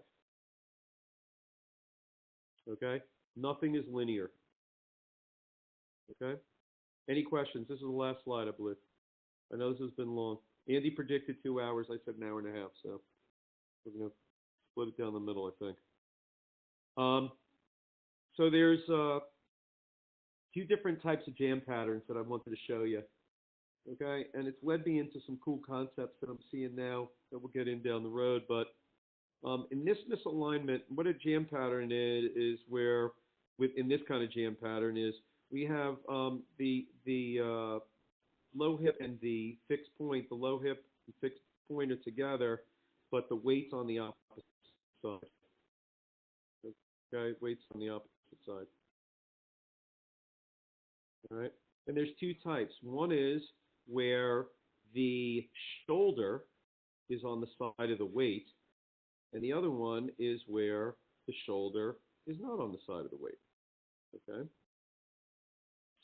Okay? Nothing is linear. Okay? Any questions? This is the last slide, I believe. I know this has been long. Andy predicted 2 hours. I said an hour and a half, so we're going to split it down the middle, I think. So there's two different types of jam patterns that I wanted to show you. Okay, and it's led me into some cool concepts that I'm seeing now that we'll get in down the road. But in this misalignment, what a jam pattern is where, in this kind of jam pattern is, we have the low hip and the fixed point. The low hip and fixed point are together, but the weight's on the opposite side. Okay, weight's on the opposite side. All right, and there's two types. One is where the shoulder is on the side of the weight, and the other one is where the shoulder is not on the side of the weight. Okay?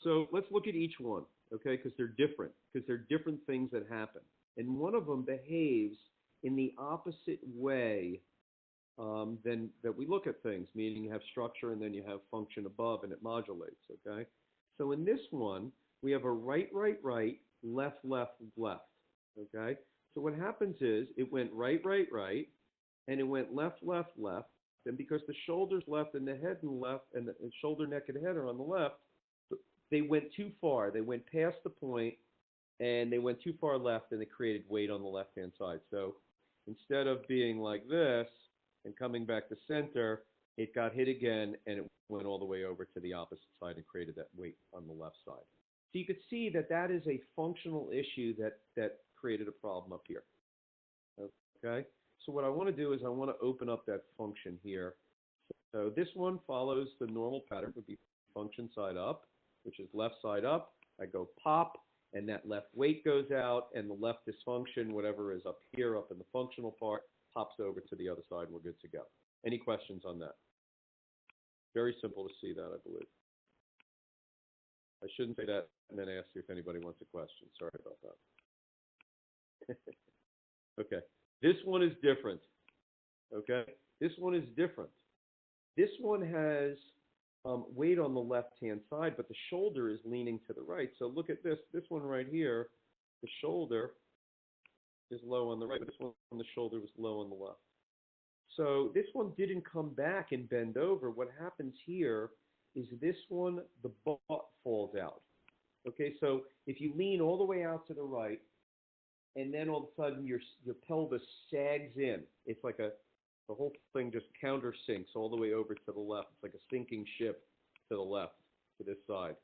So let's look at each one, okay, because they're different things that happen. And one of them behaves in the opposite way than that we look at things, meaning you have structure and then you have function above and it modulates, okay? So in this one, we have a right, right, right, left, left, left, okay? So what happens is it went right, right, right, and it went left, left, left, and because the shoulder's left and the head and left, and the shoulder, neck, and head are on the left, they went too far. They went past the point, and they went too far left, and they created weight on the left-hand side. So instead of being like this and coming back to center, it got hit again, and it went all the way over to the opposite side and created that weight on the left side. So you could see that that is a functional issue that created a problem up here. Okay? So what I want to do is I want to open up that function here. So this one follows the normal pattern, would be function side up, which is left side up. I go pop, and that left weight goes out, and the left dysfunction, whatever is up here, up in the functional part, pops over to the other side, and we're good to go. Any questions on that? Very simple to see that, I believe. I shouldn't say that and then ask you if anybody wants a question. Sorry about that. Okay. This one is different. Okay? This one is different. This one has weight on the left-hand side, but the shoulder is leaning to the right. So look at this. This one right here, the shoulder is low on the right, but this one, the shoulder was low on the left. So this one didn't come back and bend over. What happens here is this one, the butt falls out. Okay, so if you lean all the way out to the right, and then all of a sudden your pelvis sags in, it's like the whole thing just countersinks all the way over to the left. It's like a sinking ship to the left, to this side.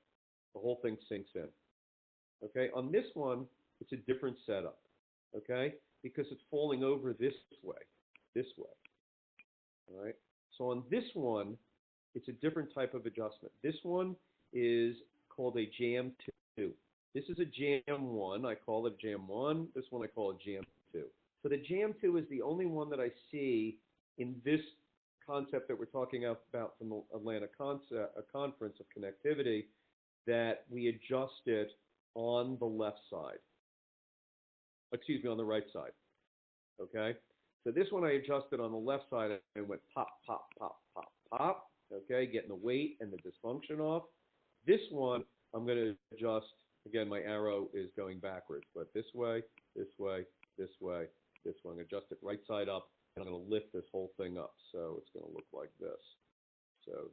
The whole thing sinks in. Okay, on this one, it's a different setup. Okay, because it's falling over this way. All right, so on this one, it's a different type of adjustment. This one is called a jam 2. This is a jam 1. I call it jam 1. This one I call it jam 2. So the jam 2 is the only one that I see in this concept that we're talking about from the Atlanta conference of connectivity, that we adjust it on the left side. Excuse me, on the right side. Okay? So this one I adjusted on the left side and went pop, pop, pop, pop, pop. Okay, getting the weight and the dysfunction off. This one I'm going to adjust. Again, my arrow is going backwards, but this way, this way, this way, this way. I'm going to adjust it right side up, and I'm going to lift this whole thing up. So it's going to look like this. So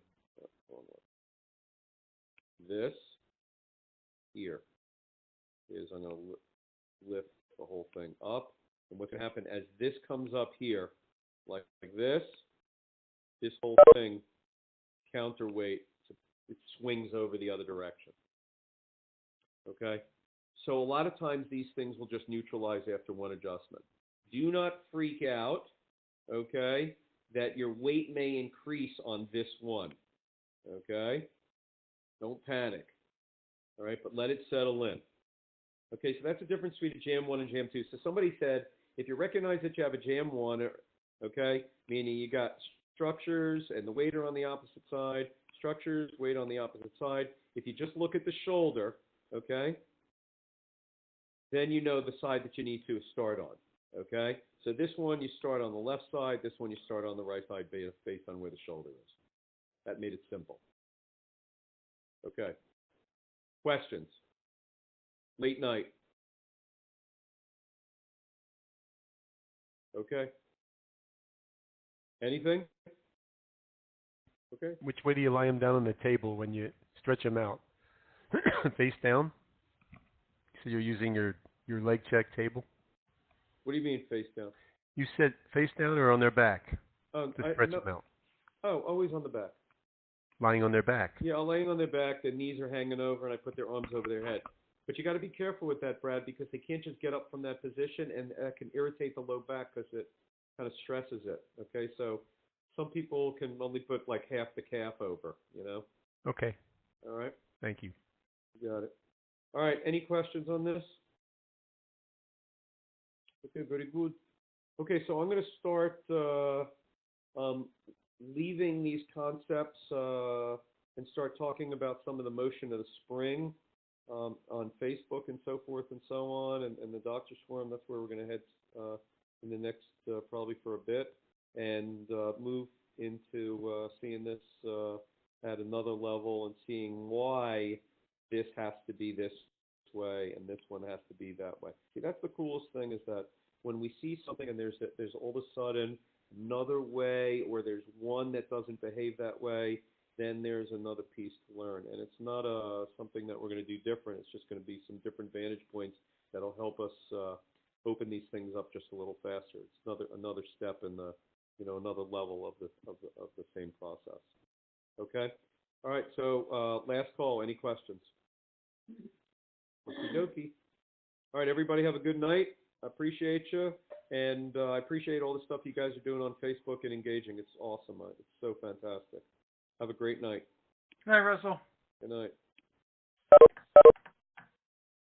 this here is I'm going to lift the whole thing up. And what's going to happen as this comes up here, like this whole thing, counterweight, it swings over the other direction. Okay? So a lot of times these things will just neutralize after one adjustment. Do not freak out, okay, that your weight may increase on this one. Okay? Don't panic. All right? But let it settle in. Okay, so that's the difference between a jam 1 and jam 2. So somebody said, if you recognize that you have a jam 1, okay, meaning you got structures and the weight are on the opposite side, structures, weight on the opposite side. If you just look at the shoulder, okay, then you know the side that you need to start on, okay? So this one you start on the left side, this one you start on the right side based on where the shoulder is. That made it simple. Okay. Questions? Late night. Okay. Anything? Okay. Which way do you lie them down on the table when you stretch them out? Face down? So you're using your leg check table? What do you mean face down? You said face down or on their back to stretch them out? Oh, always on the back. Lying on their back? Yeah, laying on their back, their knees are hanging over, and I put their arms over their head. But you got to be careful with that, Brad, because they can't just get up from that position, and that can irritate the low back because it kind of stresses it. Okay, so some people can only put like half the calf over, you know? Okay. All right. Thank you. You got it. All right, any questions on this? Okay, very good. Okay, so I'm going to start leaving these concepts and start talking about some of the motion of the spring on Facebook and so forth and so on, and the doctor's forum. That's where we're going to head in the next, probably for a bit, and move into seeing this at another level and seeing why this has to be this way and this one has to be that way. See, that's the coolest thing, is that when we see something and there's all of a sudden another way, or there's one that doesn't behave that way, then there's another piece to learn. And it's not something that we're going to do different. It's just going to be some different vantage points that'll help us open these things up just a little faster. It's another step in the, another level of the same process. Okay. All right. So last call. Any questions? Okie dokie. All right, everybody have a good night. I appreciate you, and I appreciate all the stuff you guys are doing on Facebook and engaging. It's awesome. It's so fantastic. Have a great night. Good night, Russell. Good night.